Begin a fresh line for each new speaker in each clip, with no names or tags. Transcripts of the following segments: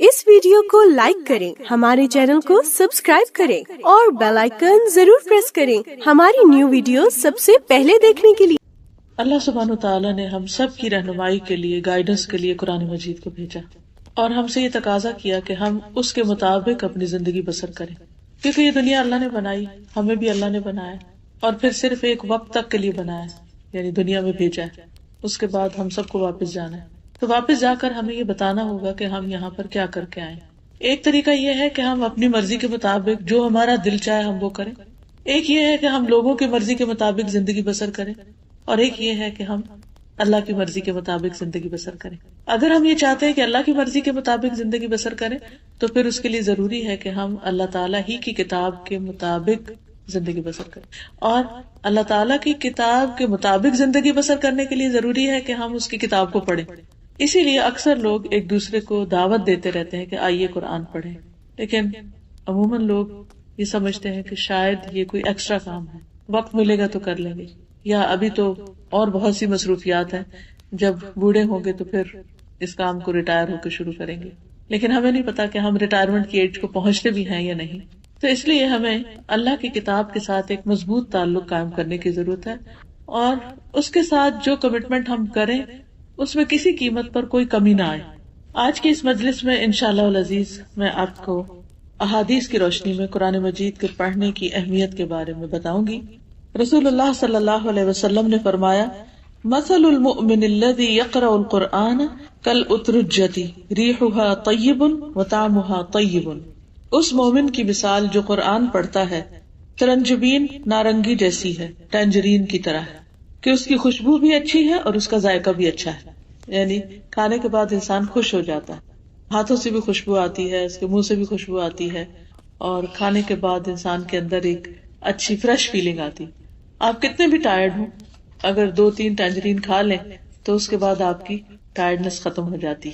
اس video کو like کریں، ہمارے چینل کو سبسکرائب کریں اور بیل آئیکن ضرور پریس کریں ہماری نیو ویڈیو سب سے پہلے دیکھنے کے لیے۔
اللہ سبحانہ وتعالیٰ نے ہم سب کی رہنمائی کے لیے، گائیڈنس کے لیے قرآن مجید کو بھیجا اور ہم سے یہ تقاضا کیا کہ ہم اس کے مطابق اپنی زندگی بسر کریں، کیونکہ یہ دنیا اللہ نے بنائی، ہمیں بھی اللہ نے بنایا اور پھر صرف ایک وقت تک کے لیے بنایا، یعنی دنیا میں بھیجا ہے، اس کے بعد ہم سب کو واپس جانا ہے۔ تو واپس جا کر ہمیں یہ بتانا ہوگا کہ ہم یہاں پر کیا کر کے آئے۔ ایک طریقہ یہ ہے کہ ہم اپنی مرضی کے مطابق جو ہمارا دل چاہے ہم وہ کریں، ایک یہ ہے کہ ہم لوگوں کی مرضی کے مطابق زندگی بسر کریں، اور ایک یہ ہے کہ ہم اللہ کی مرضی کے مطابق زندگی بسر کریں۔ اگر ہم یہ چاہتے ہیں کہ اللہ کی مرضی کے مطابق زندگی بسر کریں تو پھر اس کے لیے ضروری ہے کہ ہم اللہ تعالیٰ ہی کی کتاب کے مطابق زندگی بسر کریں، اور اللہ تعالیٰ کی کتاب کے مطابق زندگی بسر کرنے کے لیے ضروری ہے کہ ہم اس کی کتاب کو پڑھیں۔ اسی لیے اکثر لوگ ایک دوسرے کو دعوت دیتے رہتے ہیں کہ آئیے قرآن پڑھیں، لیکن عموماً لوگ یہ سمجھتے ہیں کہ شاید یہ کوئی ایکسٹرا کام ہے، وقت ملے گا تو کر لیں گے، یا ابھی تو اور بہت سی مصروفیات ہیں، جب بوڑھے ہوں گے تو پھر اس کام کو ریٹائر ہو کے شروع کریں گے۔ لیکن ہمیں نہیں پتا کہ ہم ریٹائرمنٹ کی ایج کو پہنچتے بھی ہیں یا نہیں۔ تو اس لیے ہمیں اللہ کی کتاب کے ساتھ ایک مضبوط تعلق قائم کرنے کی ضرورت ہے، اور اس کے ساتھ جو کمٹمنٹ ہم کریں اس میں کسی قیمت پر کوئی کمی نہ آئے۔ آج کی اس مجلس میں انشاءاللہ العزیز میں آپ کو احادیث کی روشنی میں قرآن مجید کے پڑھنے کی اہمیت کے بارے میں بتاؤں گی۔ رسول اللہ صلی اللہ علیہ وسلم نے فرمایا، مثل المؤمن الذي يقرأ القرآن كالأترجة ريحها طيب وطعمها طيب۔ اس مومن کی مثال جو قرآن پڑھتا ہے ترنجبین نارنگی جیسی ہے، ٹینجرین کی طرح ہے، کہ اس کی خوشبو بھی اچھی ہے اور اس کا ذائقہ بھی اچھا ہے، یعنی کھانے کے بعد انسان خوش ہو جاتا ہے، ہاتھوں سے بھی خوشبو آتی ہے، اس کے منہ سے بھی خوشبو آتی ہے، اور کھانے کے بعد انسان کے اندر ایک اچھی فریش فیلنگ آتی۔ آپ کتنے بھی ٹائرڈ ہوں، اگر 2-3 ٹینجرین کھا لیں تو اس کے بعد آپ کی ٹائرڈنس ختم ہو جاتی۔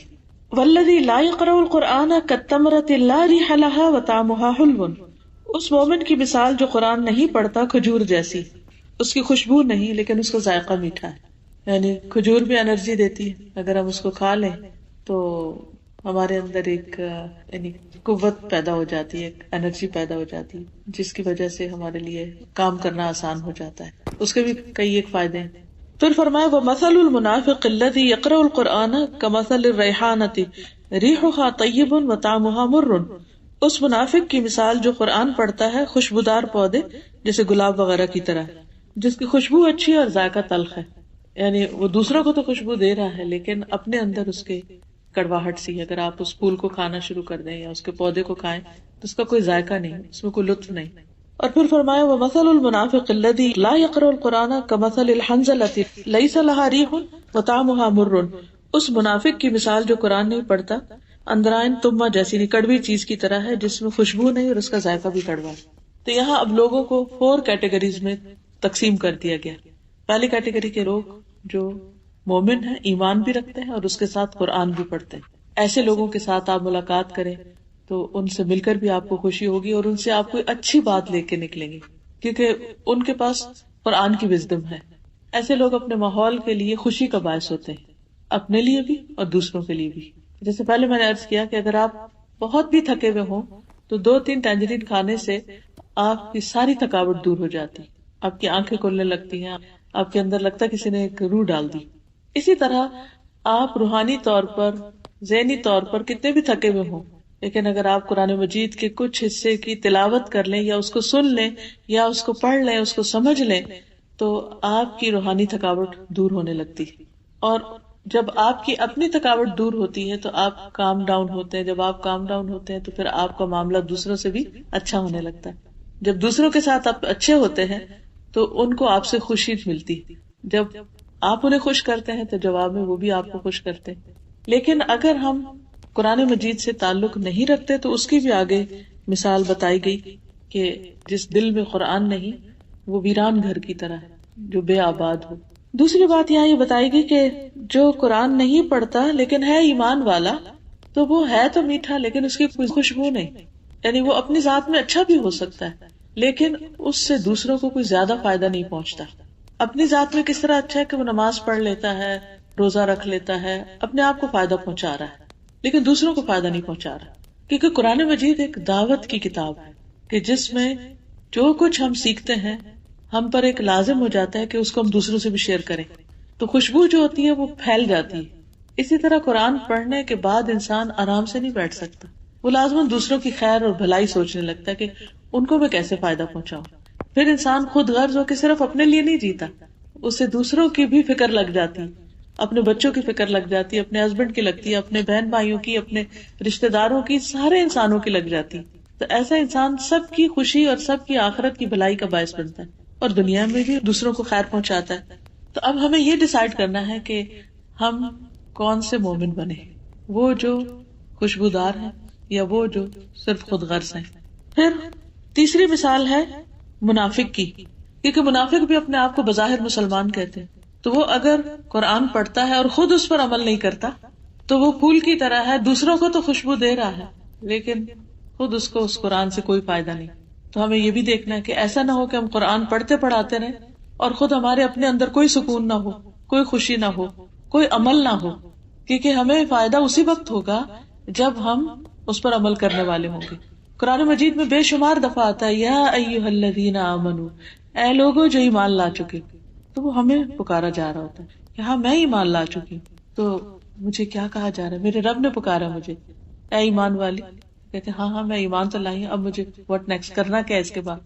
والذی لا یقرأ القرآن کالتمرۃ لا ریح لها وطعمها حلو۔ اس مومن کی مثال جو قرآن نہیں پڑھتا کھجور جیسی، اس کی خوشبو نہیں لیکن اس کا ذائقہ میٹھا ہے، یعنی کھجور بھی انرجی دیتی ہے، اگر ہم اس کو کھا لیں تو ہمارے اندر ایک یعنی قوت پیدا ہو جاتی ہے، ایک انرجی پیدا ہو جاتی ہے، جس کی وجہ سے ہمارے لیے کام کرنا آسان ہو جاتا ہے۔ اس کے بھی کئی ایک فائدے ہیں۔ پھر فرمایا، وَمَثَلُ الْمُنَافِقِ الَّذِي يَقْرَأُ الْقُرْآنَ كَمَثَلِ الرَّيْحَانَةِ رِيحُهَا طَيِّبٌ وَطَعْمُهَا مُرٌّ۔ اس منافق کی مثال جو قرآن پڑھتا ہے خوشبودار پودے جیسے گلاب وغیرہ کی طرح، جس کی خوشبو اچھی اور ذائقہ تلخ ہے، یعنی وہ دوسروں کو تو خوشبو دے رہا ہے لیکن اپنے اندر اس کے کڑواہٹ سی ہے۔ اگر آپ اس پھول کو کھانا شروع کر دیں یا اس کے پودے کو کھائیں تو اس کا کوئی ذائقہ نہیں، اس میں کوئی لطف نہیں۔ اور پھر فرمایا، وَمَثَلُ الْمُنَافِقِ الَّذِي لَا يَقْرَأُ الْقُرْآنَ كَمَثَلِ الْحَنظَلَةِ لَيْسَ لَهَا رِيحٌ وَطَعْمُهَا مُرٌّ۔ اس منافق کی مثال جو قرآن نہیں پڑھتا اندرائن تمہ جیسی کڑوی چیز کی طرح ہے، جس میں خوشبو نہیں اور اس کا ذائقہ بھی کڑوا ہے۔ تو یہاں اب لوگوں کو 4 کیٹیگریز میں تقسیم کر دیا گیا۔ پہلی کیٹیگری کے لوگ جو مومن ہیں، ایمان بھی رکھتے ہیں اور اس کے ساتھ قرآن بھی پڑھتے ہیں، ایسے لوگوں کے ساتھ آپ ملاقات کریں تو ان سے مل کر بھی آپ کو خوشی ہوگی اور ان سے آپ کو اچھی بات لے کے نکلیں گے، کیونکہ ان کے پاس قرآن کی وزڈم ہے۔ ایسے لوگ اپنے ماحول کے لیے خوشی کا باعث ہوتے ہیں، اپنے لیے بھی اور دوسروں کے لیے بھی۔ جیسے پہلے میں نے عرض کیا کہ اگر آپ بہت بھی تھکے ہوئے ہوں تو 2-3 ٹینجرین کھانے سے آپ کی ساری تھکاوٹ دور ہو جاتی، آپ کی آنکھیں کھلنے لگتی ہیں، آپ کے اندر لگتا ہے کسی نے ایک روح ڈال دی۔ اسی طرح آپ روحانی طور پر، ذہنی طور پر کتنے بھی تھکے ہوئے ہوں، لیکن اگر آپ قرآن مجید کے کچھ حصے کی تلاوت کر لیں یا اس کو سن لیں یا اس کو پڑھ لیں، اس کو سمجھ لیں، تو آپ کی روحانی تھکاوٹ دور ہونے لگتی۔ اور جب آپ کی اپنی تھکاوٹ دور ہوتی ہے تو آپ کام ڈاؤن ہوتے ہیں، جب آپ کام ڈاؤن ہوتے ہیں تو پھر آپ کا معاملہ دوسروں سے بھی اچھا ہونے لگتا ہے۔ جب دوسروں کے ساتھ آپ اچھے ہوتے ہیں تو ان کو آپ سے خوشی ملتی، جب آپ انہیں خوش کرتے ہیں تو جواب میں وہ بھی آپ کو خوش کرتے ہیں۔ لیکن اگر ہم قرآن مجید سے تعلق نہیں رکھتے تو اس کی بھی آگے مثال بتائی گئی کہ جس دل میں قرآن نہیں وہ ویران گھر کی طرح ہے جو بے آباد ہو۔ دوسری بات یہاں یہ بتائی گئی کہ جو قرآن نہیں پڑھتا لیکن ہے ایمان والا تو وہ ہے تو میٹھا لیکن اس کی کوئی خوشبو نہیں، یعنی وہ اپنی ذات میں اچھا بھی ہو سکتا ہے لیکن اس سے دوسروں کو کوئی زیادہ فائدہ نہیں پہنچتا۔ اپنی ذات میں کس طرح اچھا ہے کہ وہ نماز پڑھ لیتا ہے، روزہ رکھ لیتا ہے، اپنے آپ کو فائدہ پہنچا رہا ہے، لیکن دوسروں کو فائدہ نہیں پہنچا رہا. کیونکہ قرآن مجید ایک دعوت کی کتاب ہے کہ جس میں جو کچھ ہم سیکھتے ہیں ہم پر ایک لازم ہو جاتا ہے کہ اس کو ہم دوسروں سے بھی شیئر کریں. تو خوشبو جو ہوتی ہے وہ پھیل جاتی ہے. اسی طرح قرآن پڑھنے کے بعد انسان آرام سے نہیں بیٹھ سکتا, وہ لازماً دوسروں کی خیر اور بھلائی سوچنے لگتا ہے کہ ان کو میں کیسے فائدہ پہنچاؤں. پھر انسان خود غرض ہو کے صرف اپنے لیے نہیں جیتا, اسے دوسروں کی بھی فکر لگ جاتی, اپنے بچوں کی فکر لگ جاتی, اپنے ہسبینڈ کی لگتی ہے, اپنے بہن بھائیوں کی, اپنے رشتے داروں کی, سارے انسانوں کی لگ جاتی. تو ایسا انسان سب کی خوشی اور سب کی آخرت کی بھلائی کا باعث بنتا ہے اور دنیا میں بھی دوسروں کو خیر پہنچاتا ہے. تو اب ہمیں یہ ڈیسائیڈ کرنا ہے کہ ہم کون سے مومن بنے, وہ جو خوشبودار ہیں یا وہ جو صرف خود غرض ہیں. پھر تیسری مثال ہے منافق کی, کیونکہ منافق بھی اپنے آپ کو بظاہر مسلمان کہتے ہیں. تو وہ اگر قرآن پڑھتا ہے اور خود اس پر عمل نہیں کرتا تو وہ پھول کی طرح ہے, دوسروں کو تو خوشبو دے رہا ہے لیکن خود اس کو اس قرآن سے کوئی فائدہ نہیں. تو ہمیں یہ بھی دیکھنا ہے کہ ایسا نہ ہو کہ ہم قرآن پڑھتے پڑھاتے رہیں اور خود ہمارے اپنے اندر کوئی سکون نہ ہو, کوئی خوشی نہ ہو, کوئی عمل نہ ہو, کیونکہ ہمیں فائدہ اسی وقت ہوگا جب ہم اس پر عمل کرنے والے ہوں گے. قرآن مجید میں بے شمار دفعہ آتا ہے یا ایھا الذین آمنو, اے لوگو جو ایمان لا چکے. تو وہ ہمیں پکارا جا رہا ہوتا ہے کہ ہاں میں ایمان لا چکی ہوں, تو مجھے کیا کہا جا رہا ہے, میرے رب نے پکارا مجھے, اے ایمان والی. کہتے ہاں میں ایمان تو لائی ہوں, اب مجھے واٹ نیکسٹ کرنا کیا ہے اس کے بعد.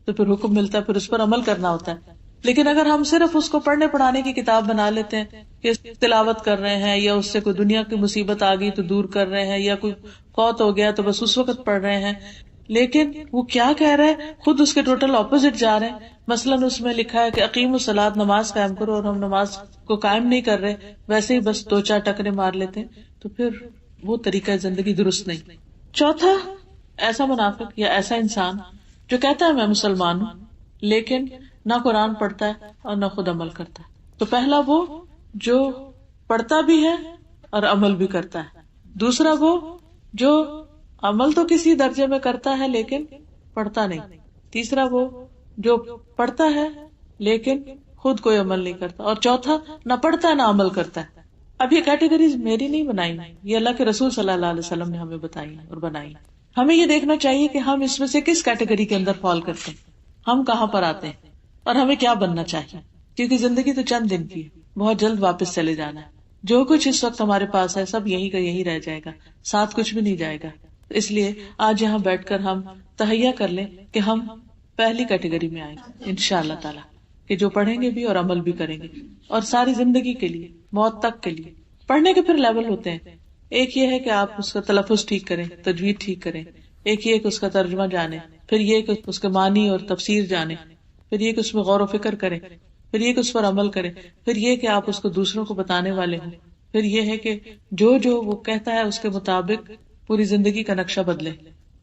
تو پھر حکم ملتا ہے, پھر اس پر عمل کرنا ہوتا ہے. لیکن اگر ہم صرف اس کو پڑھنے پڑھانے کی کتاب بنا لیتے ہیں کہ تلاوت کر رہے ہیں, یا اس سے کوئی دنیا کی مصیبت آ گئی تو دور کر رہے ہیں, یا کوئی فوت ہو گیا تو بس اس وقت پڑھ رہے ہیں, لیکن وہ کیا کہہ رہے ہیں خود اس کے ٹوٹل اپوزٹ جا رہے ہیں. مثلاً اس میں لکھا ہے کہ اقیم الصلاۃ, نماز قائم کرو, اور ہم نماز کو قائم نہیں کر رہے, ویسے ہی بس 2-4 ٹکرے مار لیتے ہیں. تو پھر وہ طریقہ زندگی درست نہیں. چوتھا, ایسا منافق یا ایسا انسان جو کہتا ہے میں مسلمان ہوں لیکن نہ قرآن پڑھتا ہے اور نہ خود عمل کرتا ہے. تو پہلا وہ جو پڑھتا بھی ہے اور عمل بھی کرتا ہے. دوسرا وہ جو عمل تو کسی درجے میں کرتا ہے لیکن پڑھتا نہیں. تیسرا وہ جو پڑھتا ہے لیکن خود کوئی عمل نہیں کرتا. اور چوتھا نہ پڑھتا ہے نہ عمل کرتا ہے. اب یہ کیٹیگریز میری نہیں بنائی, یہ اللہ کے رسول صلی اللہ علیہ وسلم نے ہمیں بتائی اور بنائی. ہمیں یہ دیکھنا چاہیے کہ ہم اس میں سے کس کیٹیگری کے اندر فال کرتے ہیں, ہم کہاں پر آتے ہیں اور ہمیں کیا بننا چاہیے. کیونکہ زندگی تو چند دن کی ہے, بہت جلد واپس چلے جانا ہے. جو کچھ اس وقت ہمارے پاس ہے سب یہی کا یہی رہ جائے گا, ساتھ کچھ بھی نہیں جائے گا. اس لیے آج یہاں بیٹھ کر ہم تہیہ کر لیں کہ ہم پہلی کیٹیگری میں آئیں گے انشاءاللہ تعالی, کہ جو پڑھیں گے بھی اور عمل بھی کریں گے, اور ساری زندگی کے لیے, موت تک کے لیے. پڑھنے کے پھر لیول ہوتے ہیں. ایک یہ ہے کہ آپ اس کا تلفظ ٹھیک کریں, تجوید ٹھیک کریں. ایک یہ کہ اس کا ترجمہ جانیں, پھر یہ کہ اس کے معنی اور تفسیر جانیں, پھر یہ کہ اس میں غور و فکر کریں, پھر یہ کہ اس پر عمل کریں, پھر یہ کہ آپ اس کو دوسروں کو بتانے والے ہوں, پھر یہ ہے کہ جو وہ کہتا ہے اس کے مطابق پوری زندگی کا نقشہ بدلے.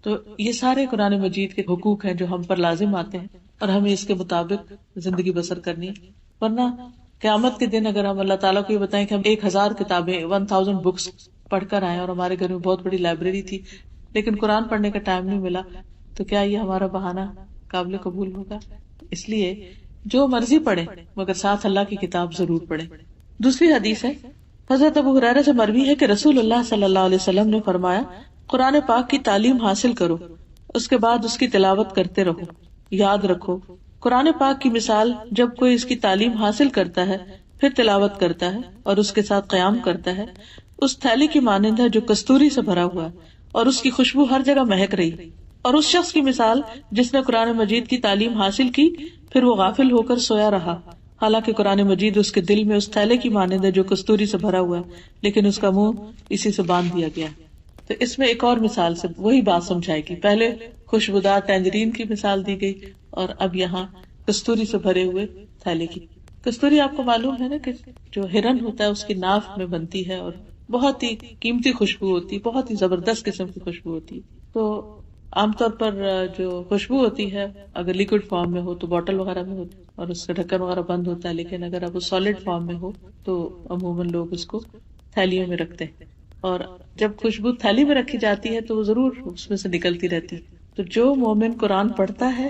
تو یہ سارے قرآن مجید کے حقوق ہیں جو ہم پر لازم آتے ہیں اور ہمیں اس کے مطابق زندگی بسر کرنی ہے. ورنہ قیامت کے دن اگر ہم اللہ تعالیٰ کو یہ بتائیں کہ ہم 1000 کتابیں 1000 بکس پڑھ کر آئے اور ہمارے گھر میں بہت بڑی لائبریری تھی لیکن قرآن پڑھنے کا ٹائم نہیں ملا, تو کیا یہ ہمارا بہانہ قابل قبول ہوگا؟ اس لیے جو مرضی پڑھے مگر ساتھ اللہ کی کتاب ضرور پڑھے. دوسری حدیث ہے, حضرت ابو ہریرہ سے مروی ہے کہ رسول اللہ صلی اللہ علیہ وسلم نے فرمایا, قرآن پاک کی تعلیم حاصل کرو, اس کے بعد اس کی تلاوت کرتے رہو. یاد رکھو قرآن پاک کی مثال جب کوئی اس کی تعلیم حاصل کرتا ہے پھر تلاوت کرتا ہے اور اس کے ساتھ قیام کرتا ہے, اس تھیلی کی مانند ہے جو کستوری سے بھرا ہوا ہے اور اس کی خوشبو ہر جگہ مہک رہی. اور اس شخص کی مثال جس نے قرآن مجید کی تعلیم حاصل کی پھر وہ غافل ہو کر سویا رہا, حالانکہ قرآن مجید اس کے دل میں اس تھیلے کی مانند ہے جو کستوری سے بھرا ہوا ہے لیکن اس کا منہ اسی سے باندھ دیا گیا. تو اس میں ایک اور مثال سے وہی بات سمجھائے گی. پہلے خوشبودار ٹینجرین کی مثال دی گئی اور اب یہاں کستوری سے بھرے ہوئے تھیلے کی. کستوری آپ کو معلوم ہے نا کہ جو ہرن ہوتا ہے اس کی ناف میں بنتی ہے اور بہت ہی قیمتی خوشبو ہوتی ہے, بہت ہی زبردست قسم کی خوشبو ہوتی ہے. تو عام طور پر جو خوشبو ہوتی ہے اگر لیکوڈ فارم میں ہو تو بوٹل وغیرہ میں ہوتی ہے اور اس کا ڈھکن وغیرہ بند ہوتا ہے, لیکن اگر اب وہ سالڈ فارم میں ہو تو عموماً لوگ اس کو تھیلیوں میں رکھتے ہیں. اور جب خوشبو تھیلی میں رکھی جاتی ہے تو وہ ضرور اس میں سے نکلتی رہتی ہے. تو جو مومن قرآن پڑھتا ہے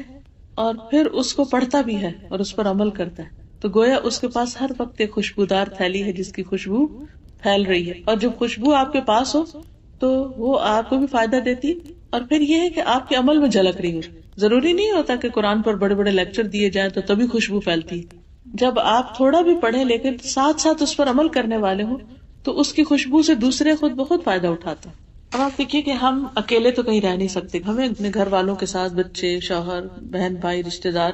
اور پھر اس کو پڑھتا بھی ہے اور اس پر عمل کرتا ہے تو گویا اس کے پاس ہر وقت ایک خوشبودار تھیلی ہے جس کی خوشبو پھیل رہی ہے. اور جب خوشبو آپ کے پاس ہو تو وہ آپ کو بھی فائدہ دیتی، اور پھر یہ ہے کہ آپ کے عمل میں جھلک رہی ہو. ضروری نہیں ہوتا کہ قرآن پر بڑے بڑے لیکچر دیے جائیں تو تبھی خوشبو پھیلتی. جب آپ تھوڑا بھی پڑھیں لیکن ساتھ ساتھ اس پر عمل کرنے والے ہوں تو اس کی خوشبو سے دوسرے خود بہت فائدہ اٹھاتے ہیں. اب آپ دیکھیے کہ ہم اکیلے تو کہیں رہ نہیں سکتے، ہمیں اپنے گھر والوں کے ساتھ، بچے، شوہر، بہن، بھائی، رشتے دار،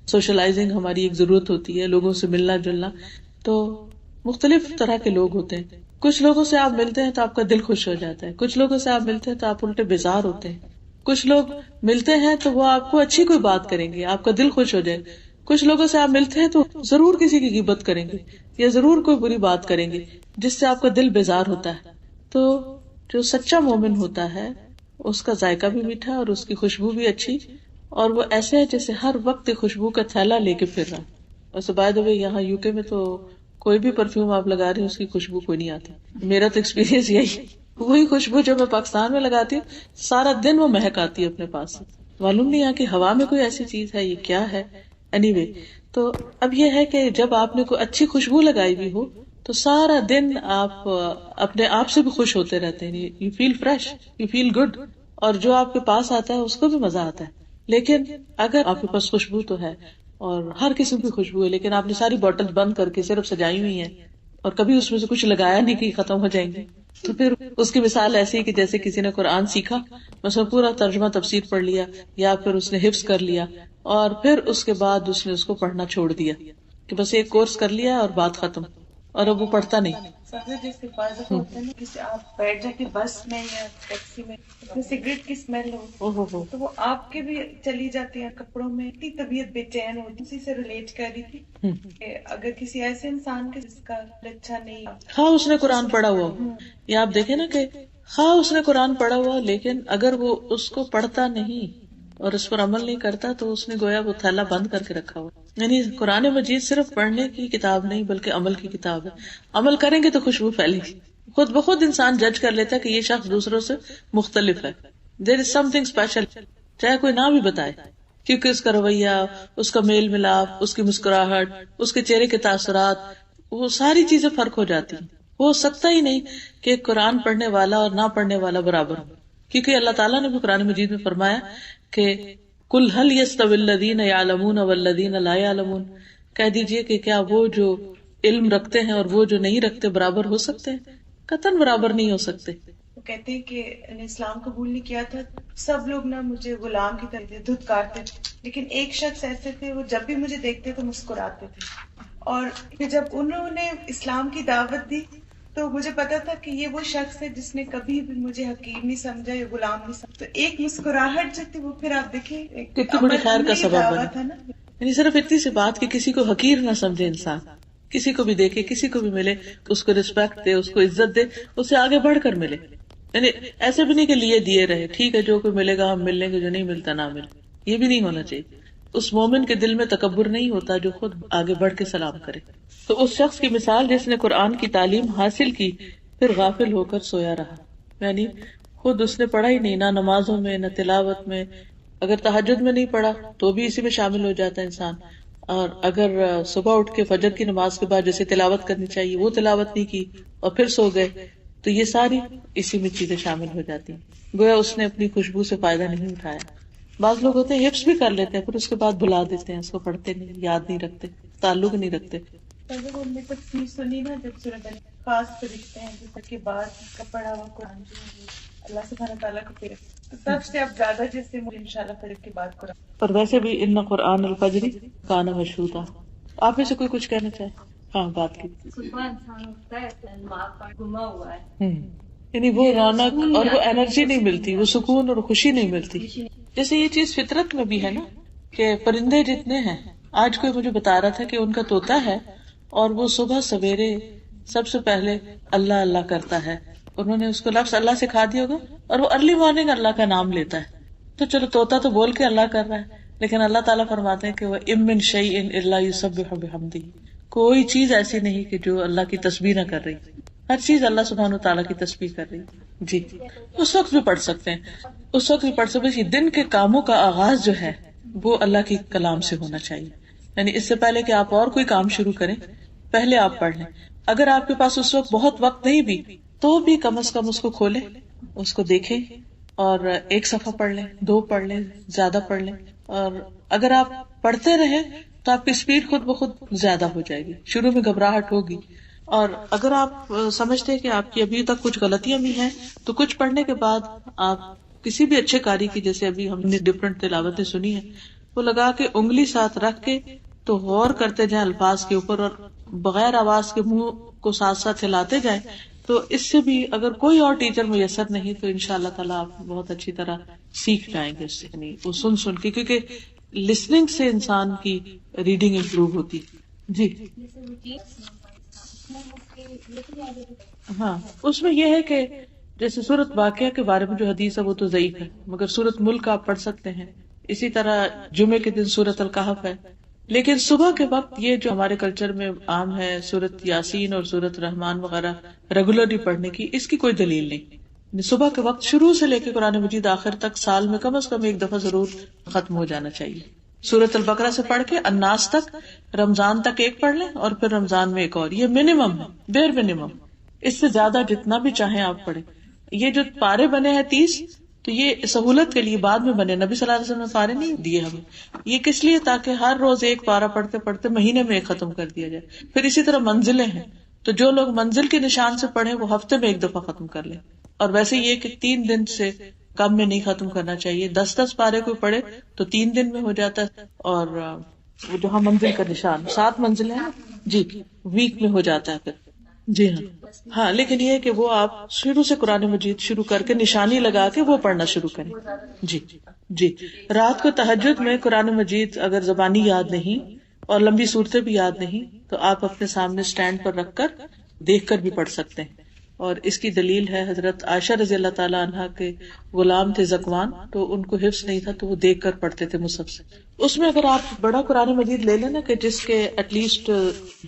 سوشلائزنگ ہماری ایک ضرورت ہوتی ہے، لوگوں سے ملنا جلنا. تو مختلف طرح کے لوگ ہوتے ہیں. کچھ لوگوں سے آپ ملتے ہیں تو آپ کا دل خوش ہو جاتا ہے، کچھ لوگوں سے آپ ملتے ہیں تو آپ الٹے بیزار ہوتے ہیں. کچھ لوگ ملتے ہیں تو وہ آپ کو اچھی کوئی بات کریں گے، آپ کا دل خوش ہو جائے. کچھ لوگوں سے آپ ملتے ہیں تو ضرور کسی کی غیبت کریں گے یا ضرور کوئی بری بات کریں گے جس سے آپ کا دل بیزار ہوتا ہے. تو جو سچا مومن ہوتا ہے اس کا ذائقہ بھی میٹھا اور اس کی خوشبو بھی اچھی، اور وہ ایسے ہے جیسے ہر وقت خوشبو کا تھیلا لے کے پھر رہا. ویسے بائی دی وے یہاں یو کے میں تو کوئی بھی پرفیوم آپ لگا رہے ہیں اس کی خوشبو کوئی نہیں آتی. میرا تو ایکسپیرینس یہی، وہی خوشبو جو میں پاکستان میں لگاتی ہوں سارا دن وہ مہک آتی ہے اپنے پاس. معلوم نہیں یہاں کی ہوا میں کوئی ایسی چیز ہے، یہ کیا ہے. anyway تو اب یہ ہے کہ جب آپ نے کوئی اچھی خوشبو لگائی ہوئی ہو تو سارا دن آپ اپنے آپ سے بھی خوش ہوتے رہتے ہیں. You feel fresh, you feel good, اور جو آپ کے پاس آتا ہے اس کو بھی مزہ آتا ہے. لیکن اگر آپ کے پاس خوشبو تو ہے اور ہر قسم کی خوشبو ہے لیکن آپ نے ساری بوٹل بند کر کے صرف سجائی ہوئی ہیں اور کبھی اس میں سے کچھ لگایا نہیں کہ ختم ہو جائیں گے، تو پھر اس کی مثال ایسی ہے کہ جیسے کسی نے قرآن سیکھا، مثلا پورا ترجمہ تفسیر پڑھ لیا یا پھر اس نے حفظ کر لیا اور پھر اس کے بعد اس نے اس کو پڑھنا چھوڑ دیا کہ بس ایک کورس کر لیا اور بات ختم، اور اب وہ پڑھتا نہیں.
جیسے بازو ہوتا ہے نا، کسی آپ بیٹھ جا کے بس میں یا ٹیکسی میں سگریٹ کی اسمیل ہو تو وہ آپ کے بھی چلی جاتی ہے کپڑوں میں، اتنی طبیعت بے چین ہوتی. اسی سے ریلیٹ کر رہی تھی کہ اگر کسی ایسے انسان کے جس کا اچھا نہیں،
ہاں اس نے قرآن پڑھا ہوا، یا آپ دیکھیں نا کہ ہاں اس نے قرآن پڑھا ہوا لیکن اگر وہ اس کو پڑھتا نہیں اور اس پر عمل نہیں کرتا تو اس نے گویا وہ تھیلا بند کر کے رکھا ہوا. یعنی قرآن مجید صرف پڑھنے کی کتاب نہیں بلکہ عمل کی کتاب ہے. عمل کریں گے تو خوشبو پھیلے گی. خود بخود انسان جج کر لیتا ہے کہ یہ شخص دوسروں سے مختلف ہے. دیر از سم تھنگ اسپیشل، چاہے کوئی نہ بھی بتائے، کیونکہ اس کا رویہ، اس کا میل ملاپ، اس کی مسکراہٹ، اس کے چہرے کے تاثرات، وہ ساری چیزیں فرق ہو جاتی ہیں. ہو سکتا ہی نہیں کہ قرآن پڑھنے والا اور نہ پڑھنے والا برابر ہو، کیونکہ اللہ تعالیٰ نے بھی قرآن مجید میں فرمایا کہ قل هل يستوي الذين يعلمون والذين لا يعلمون، کہہ دیجئے کہ کیا وہ جو علم رکھتے ہیں اور وہ جو نہیں رکھتے برابر ہو سکتے ہیں؟ قطعاً برابر نہیں ہو سکتے.
وہ کہتے ہیں کہ اسلام قبول نہیں کیا تھا، سب لوگ نا مجھے غلام کی طرح دھتکارتے تھے، لیکن ایک شخص ایسے تھے وہ جب بھی مجھے دیکھتے تو مسکراتے تھے. اور پھر جب انہوں نے اسلام کی دعوت دی تو مجھے پتا تھا کہ یہ وہ شخص ہے جس نے کبھی بھی مجھے حقیر نہیں سمجھا یا غلام نہیں سمجھا. تو ایک مسکراہٹ جو تھی وہ پھر آپ دیکھیں
کتنی بڑی خیر کا سبب
بنا تھا نا.
یعنی صرف اتنی سی بات کہ کسی کو حقیر نہ سمجھے انسان، کسی کو بھی دیکھے، کسی کو بھی ملے اس کو رسپیکٹ دے، اس کو عزت دے، اس سے آگے بڑھ کر ملے. یعنی ایسے بھی نہیں کہ لیے دیے رہے، ٹھیک ہے جو کوئی ملے گا ہم مل لیں گے، جو نہیں ملتا نہ ملے، یہ بھی نہیں ہونا چاہیے. اس مومن کے دل میں تکبر نہیں ہوتا جو خود آگے بڑھ کے سلام کرے. تو اس شخص کی مثال جس نے قرآن کی تعلیم حاصل کی پھر غافل ہو کر سویا رہا. یعنی خود اس نے پڑھا ہی نہیں، نہ نمازوں میں نہ تلاوت میں. اگر تہجد میں نہیں پڑھا تو بھی اسی میں شامل ہو جاتا ہے انسان، اور اگر صبح اٹھ کے فجر کی نماز کے بعد جیسے تلاوت کرنی چاہیے وہ تلاوت نہیں کی اور پھر سو گئے تو یہ ساری اسی میں چیزیں شامل ہو جاتی ہیں. گویا اس نے اپنی خوشبو سے فائدہ نہیں اٹھایا. بعض لوگ ہوتے ہیں حفظ بھی کر لیتے ہیں پھر اس کے بعد بھلا دیتے ہیں، اس کو پڑھتے نہیں، یاد نہیں رکھتے، تعلق نہیں رکھتے.
جب ہم نے تفسیر سنی نا، جب سورۃ خاص طریقے ہیں جس کے بعد کا پڑھا ہوا قرآن جو ہے اللہ سبحانہ تعالیٰ کو پھر تو تب سے اب زیادہ جیسے انشاءاللہ پڑھ کے بعد قرآن.
اور ویسے بھی ان قرآن الفجر کان مشہودا. آپ میں سے کوئی کچھ کہنا چاہے؟ ہاں بات کی. یعنی وہ رونق اور وہ انرجی نہیں ملتی، وہ سکون اور خوشی نہیں ملتی. جیسے یہ چیز فطرت میں بھی ہے نا کہ پرندے جتنے ہیں، آج کوئی مجھے بتا رہا تھا کہ ان کا طوطا ہے اور وہ صبح سویرے سب سے پہلے اللہ اللہ کرتا ہے. انہوں نے اس کو لفظ اللہ سکھا دیا ہوگا اور وہ ارلی مارننگ اللہ کا نام لیتا ہے. تو چلو طوطا تو بول کے اللہ کر رہا ہے، لیکن اللہ تعالیٰ فرماتے ہیں کہ وہ مِن شَيْءٍ إِلَّا يُسَبِّحُ بِحَمْدِهِ، کوئی چیز ایسی نہیں کہ جو اللہ کی تسبیح نہ کر رہی، ہر چیز اللہ سبحانہ تعالیٰ کی تسبیح کر رہی. جی اس وقت بھی پڑھ سکتے ہیں، اس وقت بھی پڑھ سکتے ہیں. دن کے کاموں کا آغاز جو ہے وہ اللہ کی کلام سے ہونا چاہیے. یعنی اس سے پہلے کہ آپ اور کوئی کام شروع کریں پہلے آپ پڑھ لیں. اگر آپ کے پاس اس وقت بہت وقت نہیں بھی تو بھی کم از کم اس کو کھولیں اس کو دیکھیں اور ایک صفحہ پڑھ لیں، 2 پڑھ لیں، زیادہ پڑھ لیں. اور اگر آپ پڑھتے رہیں تو آپ کی سپیڈ خود بخود زیادہ ہو جائے گی. شروع میں گھبراہٹ ہوگی، اور اگر آپ سمجھتے ہیں کہ آپ کی ابھی تک کچھ غلطیاں بھی ہیں تو کچھ پڑھنے کے بعد آپ کسی بھی اچھے قاری کی، جیسے ابھی ہم نے ڈفرینٹ تلاوتیں سنی ہیں، وہ لگا کے انگلی ساتھ رکھ کے تو غور کرتے جائیں الفاظ کے اوپر، اور بغیر آواز کے منہ کو ساتھ ساتھ ہلاتے جائیں. تو اس سے بھی اگر کوئی اور ٹیچر میسر نہیں تو انشاءاللہ تعالیٰ آپ بہت اچھی طرح سیکھ جائیں گے اس سے. یعنی وہ سن کے، کیونکہ لسننگ سے انسان کی ریڈنگ امپروو ہوتی. جی ہاں، اس میں یہ ہے کہ جیسے سورت واقعہ کے بارے میں جو حدیث ہے وہ تو ضعیف ہے، مگر سورت ملک آپ پڑھ سکتے ہیں. اسی طرح جمعے کے دن سورت الکہف ہے. لیکن صبح کے وقت یہ جو ہمارے کلچر میں عام ہے، سورت یاسین اور سورت رحمان وغیرہ ریگولرلی پڑھنے کی، اس کی کوئی دلیل نہیں. صبح کے وقت شروع سے لے کے قرآن مجید آخر تک سال میں کم از کم ایک دفعہ ضرور ختم ہو جانا چاہیے. سورت البقرہ سے پڑھ کے الناس تک، رمضان تک ایک پڑھ لیں اور پھر رمضان میں ایک اور. یہ منیمم ہے، بیر منیمم. اس سے زیادہ جتنا بھی چاہیں آپ پڑھیں. یہ جو پارے بنے ہیں 30، تو یہ سہولت کے لیے بعد میں بنے. نبی صلی اللہ علیہ وسلم نے پارے نہیں دیے ہمیں. یہ کس لیے؟ تاکہ ہر روز ایک پارا پڑھتے پڑھتے مہینے میں ایک ختم کر دیا جائے. پھر اسی طرح منزلیں ہیں، تو جو لوگ منزل کے نشان سے پڑھیں وہ ہفتے میں ایک دفعہ ختم کر لیں. اور ویسے یہ کہ 3 دن سے کم میں نہیں ختم کرنا چاہیے. 10 پارے کو پڑھے تو 3 دن میں ہو جاتا ہے. اور وہ جہاں منزل کا نشان 7 منزلیں ہیں، جی ویک میں ہو جاتا ہے پھر. جی ہاں، لیکن یہ کہ وہ آپ شروع سے قرآن مجید شروع کر کے نشانی لگا کے وہ پڑھنا شروع کریں. جی رات کو تہجد میں قرآن مجید اگر زبانی یاد نہیں اور لمبی صورتیں بھی یاد نہیں تو آپ اپنے سامنے اسٹینڈ پر رکھ کر دیکھ کر بھی پڑھ سکتے ہیں. اور اس کی دلیل ہے حضرت عائشہ رضی اللہ تعالیٰ عنہا کے غلام تھے زکوان، تو ان کو حفظ نہیں تھا تو وہ دیکھ کر پڑھتے تھے مصحف سے. اس میں اگر آپ بڑا قرآن مجید لے لیں نا کہ جس کے ایٹ لیسٹ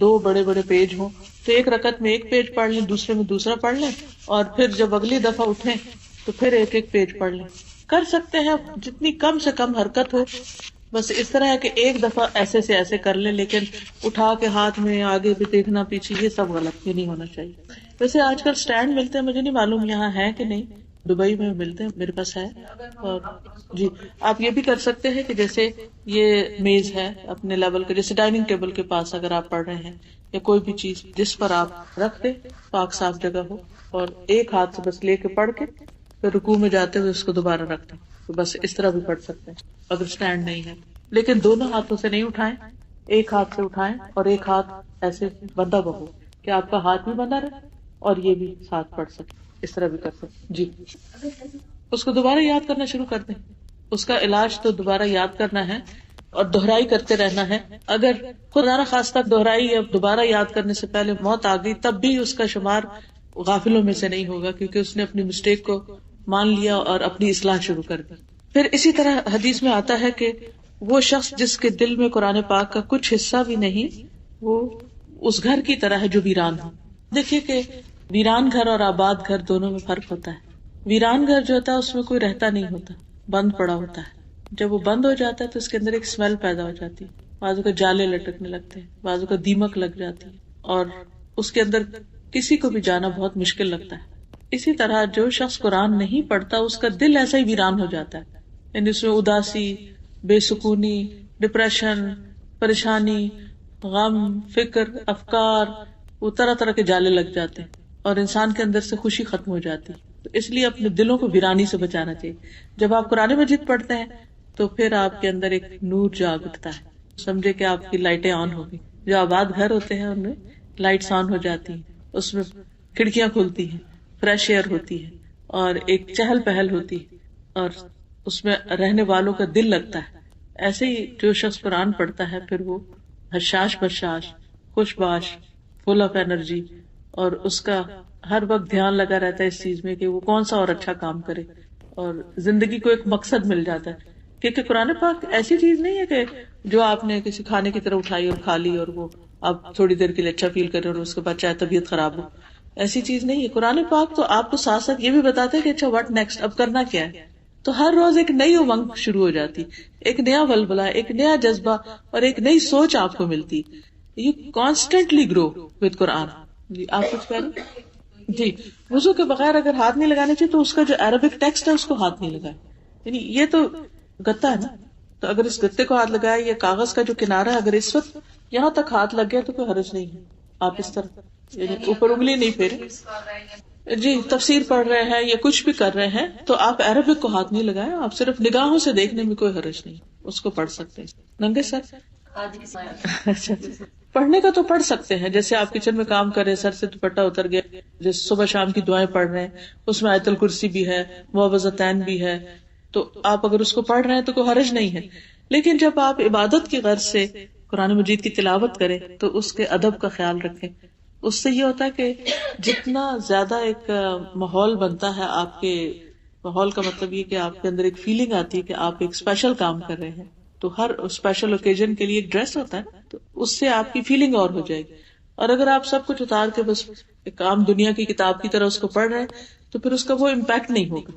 2 بڑے بڑے پیج ہوں، تو ایک رکعت میں ایک پیج پڑھ لیں، دوسرے میں دوسرا پڑھ لیں، اور پھر جب اگلی دفعہ اٹھیں تو پھر ایک ایک پیج پڑھ لیں. کر سکتے ہیں جتنی کم سے کم حرکت ہو. بس اس طرح ہے کہ ایک دفعہ ایسے سے ایسے کر لیں، لیکن اٹھا کے ہاتھ میں آگے بھی دیکھنا پیچھے، یہ سب غلط، یہ نہیں ہونا چاہیے. ویسے آج کل سٹینڈ ملتے ہیں، مجھے نہیں معلوم یہاں ہے کہ نہیں، دبئی میں ملتے ہیں، میرے پاس ہے. اور جی آپ یہ بھی کر سکتے ہیں کہ جیسے یہ میز ہے اپنے لیول کے، جیسے ڈائننگ ٹیبل کے پاس اگر آپ پڑھ رہے ہیں یا کوئی بھی چیز جس پر آپ رکھ دیں، پاک صاف جگہ ہو، اور ایک ہاتھ سے بس لے کے پڑھ کے پھر رکوع میں جاتے ہوئے اس کو دوبارہ رکھ دیں. تو بس اس طرح بھی پڑھ سکتے ہیں اگر سٹینڈ نہیں ہے. لیکن دونوں ہاتھوں سے نہیں اٹھائیں، ایک ہاتھ سے اٹھائیں اور ایک ہاتھ ایسے بندھا ہو کہ آپ کا ہاتھ بھی بندھا رہے اور یہ بھی ساتھ پڑھ سکے. اس طرح بھی کر سکتے. جی اس کو دوبارہ یاد کرنا شروع کر دیں. اس کا علاج تو دوبارہ یاد کرنا ہے اور دہرائی کرتے رہنا ہے. اگر خدا نخواستہ دہرائی یا دوبارہ یاد کرنے سے پہلے موت آ گئی تب بھی اس کا شمار غافلوں میں سے نہیں ہوگا، کیونکہ اس نے اپنی مسٹیک کو مان لیا اور اپنی اصلاح شروع کر دی. پھر اسی طرح حدیث میں آتا ہے کہ وہ شخص جس کے دل میں قرآن پاک کا کچھ حصہ بھی نہیں، وہ اس گھر کی طرح ہے جو ویران ہو. دیکھیے کہ ویران گھر اور آباد گھر دونوں میں فرق ہوتا ہے. ویران گھر جو ہوتا ہے اس میں کوئی رہتا نہیں ہوتا، بند پڑا ہوتا ہے. جب وہ بند ہو جاتا ہے تو اس کے اندر ایک اسمیل پیدا ہو جاتی ہے، بازو کا جالے لٹکنے لگتے ہیں، بازو کا دیمک لگ جاتی ہے، اور اس کے اندر کسی کو بھی جانا بہت مشکل لگتا ہے. اسی طرح جو شخص قرآن نہیں پڑھتا اس کا دل ایسا ہی ویران ہو جاتا ہے. یعنی اس میں اداسی، بے سکونی، ڈپریشن، پریشانی، غم، فکر، افکار، وہ طرح طرح کے جالے لگ جاتے ہیں اور انسان کے اندر سے خوشی ختم ہو جاتی. تو اس لیے اپنے دلوں کو ویرانی سے بچانا چاہیے. جب آپ قرآن مجید پڑھتے ہیں تو پھر آپ کے اندر ایک نور جاگ اٹھتا ہے، سمجھے کہ آپ کی لائٹیں آن ہوگی. جو آباد گھر ہوتے ہیں ان میں لائٹس آن ہو جاتی ہیں، اس میں کھڑکیاں کھلتی ہیں، فریش ایئر ہوتی ہے اور ایک چہل پہل ہوتی ہے اور اس میں رہنے والوں کا دل لگتا ہے. ایسے ہی جو شخص قرآن پڑھتا ہے پھر وہ حشاش بشاش، خوش باش، فل آف انرجی، اور اس کا ہر وقت دھیان لگا رہتا ہے اس چیز میں کہ وہ کون سا اور اچھا کام کرے، اور زندگی کو ایک مقصد مل جاتا ہے. کیونکہ قرآن پاک ایسی چیز نہیں ہے کہ جو آپ نے کسی کھانے کی طرح اٹھائی اور کھا لی اور وہ آپ تھوڑی دیر کے لیے اچھا فیل کریں اور اس کے بعد چاہے طبیعت خراب ہو. ایسی چیز نہیں ہے. قرآن پاک تو آپ کو ساتھ ساتھ یہ بھی بتاتا ہے کہ اچھا واٹ نیکسٹ، اب کرنا کیا ہے. تو ہر روز ایک نئی امنگ شروع ہو جاتی، ایک نیا ولولہ، ایک نیا جذبہ اور ایک نئی سوچ آپ کو ملتی. یو کانسٹینٹلی گرو وتھ قرآن. جی آپ کچھ کہہ رہے ہیں؟ جی وضو کے بغیر اگر ہاتھ نہیں لگانے چاہیے تو اس کا جو عربک ٹیکسٹ ہے اس کو ہاتھ نہیں لگائے. یعنی یہ تو گتا ہے نا، تو اگر اس گتے کو ہاتھ لگائے یا کاغذ کا جو کنارہ ہے اگر اس وقت یہاں تک ہاتھ لگ گیا تو کوئی حرج نہیں ہے. آپ اس طرح یعنی اوپر انگلی نہیں پھیرے. جی تفسیر پڑھ رہے ہیں یا کچھ بھی کر رہے ہیں تو آپ عربک کو ہاتھ نہیں لگائے، آپ صرف نگاہوں سے دیکھنے میں کوئی حرج نہیں، اس کو پڑھ سکتے ہیں. ننگے سر اچھا پڑھنے کا تو پڑھ سکتے ہیں، جیسے آپ کچن میں کام کر رہے سر سے دوپٹہ اتر گیا، جیسے صبح شام کی دعائیں پڑھ رہے ہیں اس میں آیت الکرسی بھی ہے، معوذتین بھی ہے، تو آپ اگر اس کو پڑھ رہے ہیں تو کوئی حرج نہیں ہے. لیکن جب آپ عبادت کی غرض سے قرآن مجید کی تلاوت کریں تو اس کے ادب کا خیال رکھیں. اس سے یہ ہوتا ہے کہ جتنا زیادہ ایک ماحول بنتا ہے، آپ کے ماحول کا مطلب یہ کہ آپ کے اندر ایک فیلنگ آتی ہے کہ آپ ایک اسپیشل کام کر رہے ہیں، تو ہر اسپیشل اوکیزن کے لیے ایک ڈریس ہوتا ہے، تو اس سے آپ کی فیلنگ اور ہو جائے گی. اور اگر آپ سب کچھ اتار کے بس ایک عام دنیا کی کتاب کی طرح اس کو پڑھ رہے ہیں تو پھر اس کا وہ امپیکٹ نہیں ہوگا.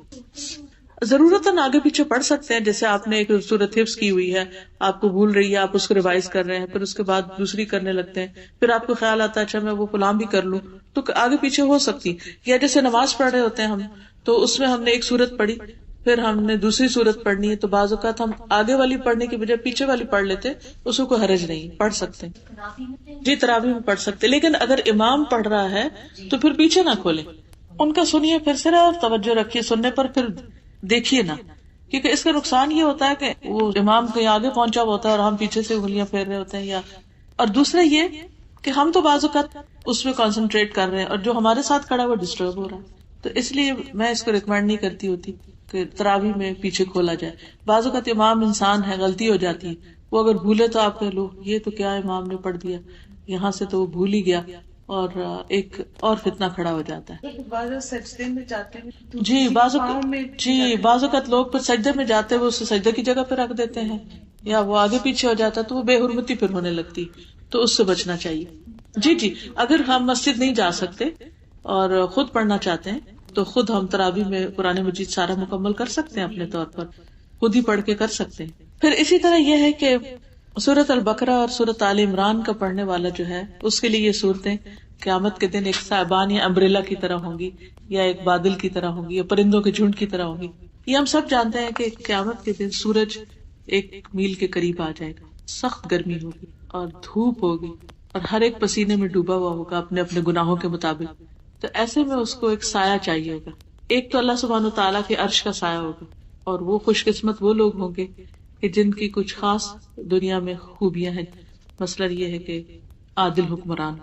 ضرورتاً آگے پیچھے پڑھ سکتے ہیں، جیسے آپ نے ایک سورت حفظ کی ہوئی ہے، آپ کو بھول رہی ہے، آپ اس کو ریوائز کر رہے ہیں، پھر اس کے بعد دوسری کرنے لگتے ہیں، پھر آپ کو خیال آتا ہے اچھا میں وہ فلاں بھی کر لوں، تو آگے پیچھے ہو سکتی. یا جیسے نماز پڑھ رہے ہوتے ہیں ہم، تو اس میں ہم نے ایک سورت پڑھی، پھر ہم نے دوسری سورت پڑھنی ہے، تو بعض اوقات ہم آگے والی پڑھنے کی بجائے پیچھے والی پڑھ لیتے، اس کو کوئی حرج نہیں، پڑھ سکتے. جی تراویح میں پڑھ سکتے، لیکن اگر امام پڑھ رہا ہے تو پھر پیچھے نہ کھولے، ان کا سنیے، پھر صرف توجہ رکھیے سننے پر، پھر دیکھیے نا، کیونکہ اس کا نقصان یہ ہوتا ہے کہ وہ امام کہیں آگے پہنچا ہوا ہوتا ہے اور ہم پیچھے سے انگلیاں پھیر رہے ہوتے ہیں. یا اور دوسرا یہ کہ ہم تو بعض اوقات اس میں کانسنٹریٹ کر رہے ہیں اور جو ہمارے ساتھ کھڑا ہے وہ ڈسٹرب ہو رہا ہے. تو اس لیے میں اس کو ریکمینڈ نہیں کرتی ہوتی کہ تراویح میں پیچھے کھولا جائے. بعض اوقات امام انسان ہے، غلطی ہو جاتی ہے، وہ اگر بھولے تو آپ کہہ لو یہ تو کیا امام نے پڑھ دیا، یہاں سے تو وہ بھول ہی گیا، اور ایک اور فتنہ کھڑا ہو جاتا ہے.
سجدے میں جاتے ہیں
جی بعض اوقات لوگ پھر سجدے میں جاتے وہ اسے سجدے کی جگہ پہ رکھ دیتے ہیں، یا وہ آگے پیچھے ہو جاتا ہے تو وہ بے حرمتی پھر ہونے لگتی، تو اس سے بچنا چاہیے. جی اگر ہم مسجد نہیں جا سکتے اور خود پڑھنا چاہتے ہیں تو خود ہم تراویح میں قرآن مجید سارا مکمل کر سکتے ہیں، اپنے طور پر خود ہی پڑھ کے کر سکتے ہیں. پھر اسی طرح یہ ہے کہ سورۃ البقرہ اور سورۃ آل عمران کا پڑھنے والا جو ہے اس کے لیے یہ صورتیں قیامت کے دن ایک صاحبان یا امبریلا کی طرح ہوں گی، یا ایک بادل کی طرح ہوں گی، یا پرندوں کے جھنڈ کی طرح ہوں گی. یہ ہم سب جانتے ہیں کہ قیامت کے دن سورج 1 میل کے قریب آ جائے گا، سخت گرمی ہوگی اور دھوپ ہوگی، اور ہر ایک پسینے میں ڈوبا ہوا ہوگا اپنے اپنے گناہوں کے مطابق. تو ایسے میں اس کو ایک سایہ چاہیے ہوگا. ایک تو اللہ سبحانہ وتعالیٰ کے عرش کا سایہ ہوگا، اور وہ خوش قسمت وہ لوگ ہوں گے کہ جن کی کچھ خاص دنیا میں خوبیاں ہیں. مسئلہ یہ ہے کہ عادل حکمران،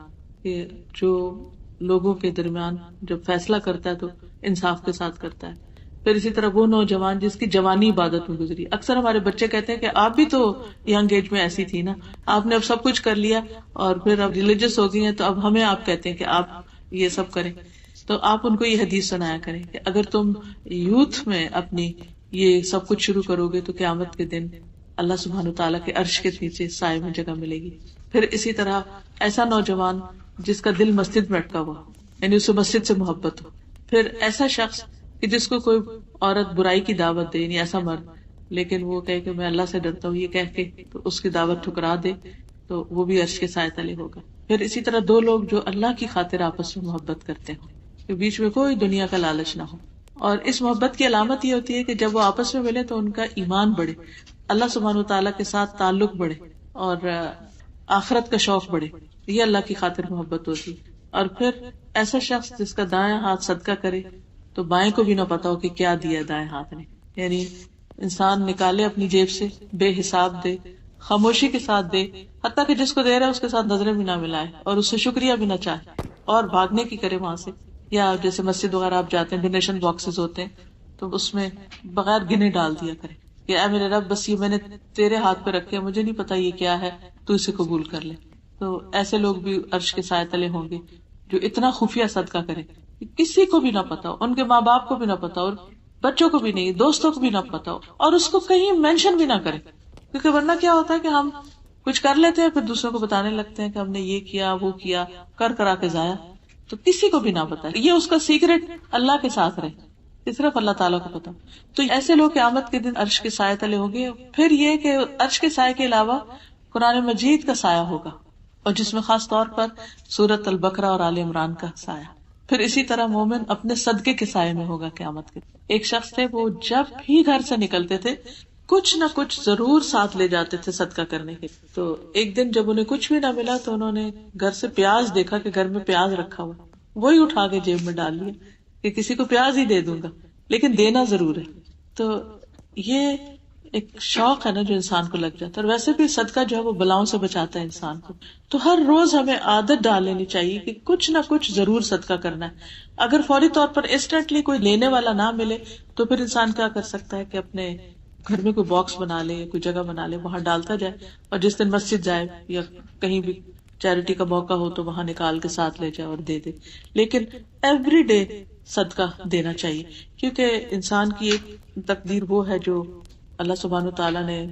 کہ جو لوگوں کے درمیان جب فیصلہ کرتا ہے تو انصاف کے ساتھ کرتا ہے. پھر اسی طرح وہ نوجوان جس کی جوانی عبادت میں گزری. اکثر ہمارے بچے کہتے ہیں کہ آپ بھی تو ینگ ایج میں ایسی تھی نا، آپ نے اب سب کچھ کر لیا اور پھر اب ریلیجس ہو گئی ہیں، تو اب ہمیں آپ کہتے ہیں کہ آپ یہ سب کریں. تو آپ ان کو یہ حدیث سنایا کریں کہ اگر تم یوتھ میں اپنی یہ سب کچھ شروع کرو گے تو قیامت کے دن اللہ سبحانہ تعالیٰ کے عرش کے نیچے سائے میں جگہ ملے گی. پھر اسی طرح ایسا نوجوان جس کا دل مسجد میں اٹکا ہوا، یعنی اسے مسجد سے محبت ہو. پھر ایسا شخص کہ جس کو کوئی عورت برائی کی دعوت دے، یعنی ایسا مرد، لیکن وہ کہے کہ میں اللہ سے ڈرتا ہوں، یہ کہہ کے تو اس کی دعوت ٹھکرا دے، تو وہ بھی عرش کے سائے تلے ہوگا. پھر اسی طرح 2 لوگ جو اللہ کی خاطر آپس میں محبت کرتے ہوں، کہ بیچ میں کوئی دنیا کا لالچ نہ ہو. اور اس محبت کی علامت یہ ہوتی ہے کہ جب وہ آپس میں ملے تو ان کا ایمان بڑھے، اللہ سبحانہ وتعالیٰ کے ساتھ تعلق بڑھے، اور آخرت کا شوق بڑھے. یہ اللہ کی خاطر محبت ہوتی. اور پھر ایسا شخص جس کا دائیں ہاتھ صدقہ کرے تو بائیں کو بھی نہ پتا ہو کہ کیا دیا دائیں ہاتھ نے. یعنی انسان نکالے اپنی جیب سے، بے حساب دے، خاموشی کے ساتھ دے، حتیٰ کہ جس کو دے رہا ہے اس کے ساتھ نظریں بھی نہ ملائے اور اس سے شکریہ بھی نہ چاہے، اور بھاگنے کی کرے وہاں سے. یا جیسے مسجد وغیرہ آپ جاتے ہیں، ڈونیشن باکسز ہوتے ہیں، تو اس میں بغیر گنے ڈال دیا کرے کہ اے میرے رب بس یہ میں نے تیرے ہاتھ پہ رکھے، مجھے نہیں پتا یہ کیا ہے، تو اسے قبول کر لے. تو ایسے لوگ بھی عرش کے سائے تلے ہوں گے جو اتنا خفیہ صدقہ کرے کہ کسی کو بھی نہ پتا ہو، ان کے ماں باپ کو بھی نہ پتا ہو، بچوں کو بھی نہیں، دوستوں کو بھی نہ پتا ہو، اور اس کو کہیں مینشن بھی نہ کرے. کیونکہ ورنہ کیا ہوتا ہے کہ ہم کچھ کر لیتے ہیں پھر دوسروں کو بتانے لگتے ہیں کہ ہم نے یہ کیا وہ کیا، کرا کے ضائع. تو کسی کو بھی نہ بتائے، یہ اس کا سیکرٹ اللہ کے ساتھ رہے، صرف اللہ تعالیٰ کو پتا. تو ایسے لوگ قیامت کے دن عرش کے سائے تلے ہوں گے. پھر یہ کہ عرش کے سائے کے علاوہ قرآن مجید کا سایہ ہوگا، اور جس میں خاص طور پر سورۃ البقرہ اور آل عمران کا سایہ. پھر اسی طرح مومن اپنے صدقے کے سائے میں ہوگا قیامت کے. ایک شخص تھے وہ جب بھی گھر سے نکلتے تھے کچھ نہ کچھ ضرور ساتھ لے جاتے تھے صدقہ کرنے کے. تو ایک دن جب انہیں کچھ بھی نہ ملا تو انہوں نے گھر سے پیاز دیکھا کہ گھر میں پیاز رکھا ہوا, وہی اٹھا کے جیب میں ڈال لیا کہ کسی کو پیاز ہی دے دوں گا, لیکن دینا ضرور ہے. تو یہ ایک شوق ہے نا جو انسان کو لگ جاتا ہے. اور ویسے بھی صدقہ جو ہے وہ بلاؤں سے بچاتا ہے انسان کو. تو ہر روز ہمیں عادت ڈال لینی چاہیے کہ کچھ نہ کچھ ضرور صدقہ کرنا ہے. اگر فوری طور پر انسٹنٹلی کوئی لینے والا نہ ملے تو پھر انسان کیا کر سکتا ہے کہ اپنے گھر میں کوئی باکس بنا لے یا کوئی جگہ بنا لے, وہاں ڈالتا جائے, اور جس دن مسجد جائے یا کہیں بھی چیریٹی کا موقع ہو تو وہاں نکال کے ساتھ لے جائے اور دے دے. لیکن ایوری ڈے صدقہ دینا چاہیے, کیونکہ انسان کی ایک تقدیر وہ ہے جو اللہ سبحانہ تعالیٰ نے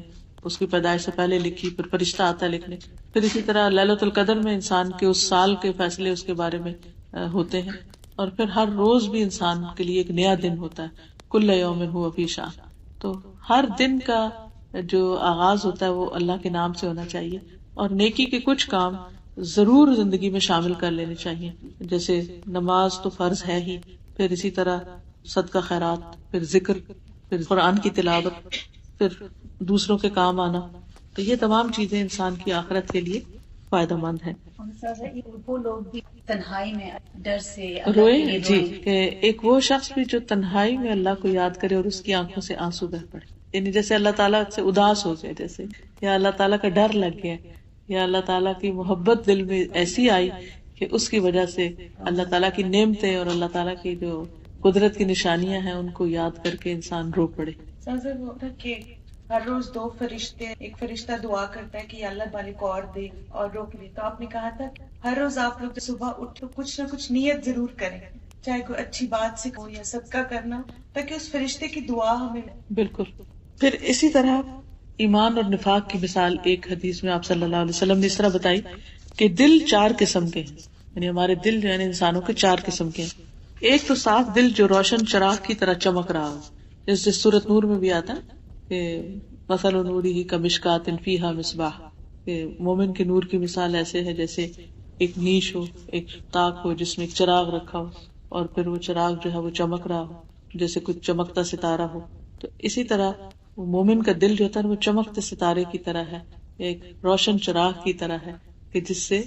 اس کی پیدائش سے پہلے لکھی, پھر فرشتہ آتا ہے لکھنے, پھر اسی طرح لیلۃ القدر میں انسان کے اس سال کے فیصلے اس کے بارے میں ہوتے ہیں, اور پھر ہر روز بھی انسان کے لیے ایک نیا دن ہوتا ہے. کل یوم ہوا فی شأن. تو ہر دن کا جو آغاز ہوتا ہے وہ اللہ کے نام سے ہونا چاہیے, اور نیکی کے کچھ کام ضرور زندگی میں شامل کر لینے چاہیے, جیسے نماز تو فرض ہے ہی, پھر اسی طرح صدقہ خیرات, پھر ذکر, پھر قرآن کی تلاوت, پھر دوسروں کے کام آنا. تو یہ تمام چیزیں انسان کی آخرت کے لیے فائدہ مند ہیں.
وہ لوگ بھی تنہائی میں ڈر سے
روئے, جی, کہ ایک وہ شخص بھی جو تنہائی میں اللہ کو یاد کرے اور اس کی آنکھوں سے آنسو بہ پڑے, یعنی جیسے اللہ تعالیٰ سے اداس ہو گئے, جیسے یا اللہ تعالیٰ کا ڈر لگ گیا, یا اللہ تعالیٰ کی محبت دل میں ایسی آئی کہ اس کی وجہ سے اللہ تعالیٰ کی نعمتیں اور اللہ تعالیٰ کی جو قدرت کی نشانیاں ہیں ان کو یاد کر کے انسان رو پڑے.
کہ ہر روز 2 فرشتے, ایک فرشتہ دعا کرتا ہے کہ یا اللہ والے کو اور دے اور روک لے. تو آپ نے کہا تھا ہر روز آپ لوگ صبح اٹھ تو کچھ نہ کچھ نیت ضرور کریں, چاہے کوئی اچھی بات سکھو یا صدقہ کرنا, تاکہ اس فرشتے کی دعا ہمیں.
بالکل. پھر اسی طرح ایمان اور نفاق کی مثال ایک حدیث میں آپ صلی اللہ علیہ وسلم نے اس طرح بتائی کہ دل 4 قسم کے ہیں, یعنی ہمارے دل جو ہے انسانوں کے 4 قسم کے ہیں. ایک تو صاف دل جو روشن چراغ کی طرح چمک رہا ہو, جیسے سورۃ نور میں بھی آتا ہے کہ مثل نورہ کمشکات فیہا مصباح, کہ مومن کے نور کی مثال ایسے ہے جیسے ایک نیش ہو, ایک تاک ہو جس میں ایک چراغ رکھا ہو, اور پھر وہ چراغ جو ہے وہ چمک رہا ہو جیسے کچھ چمکتا ستارہ ہو. تو اسی طرح وہ مومن کا دل جو ہوتا ہے وہ چمکتے ستارے کی طرح ہے, ایک روشن چراغ کی طرح ہے کہ جس سے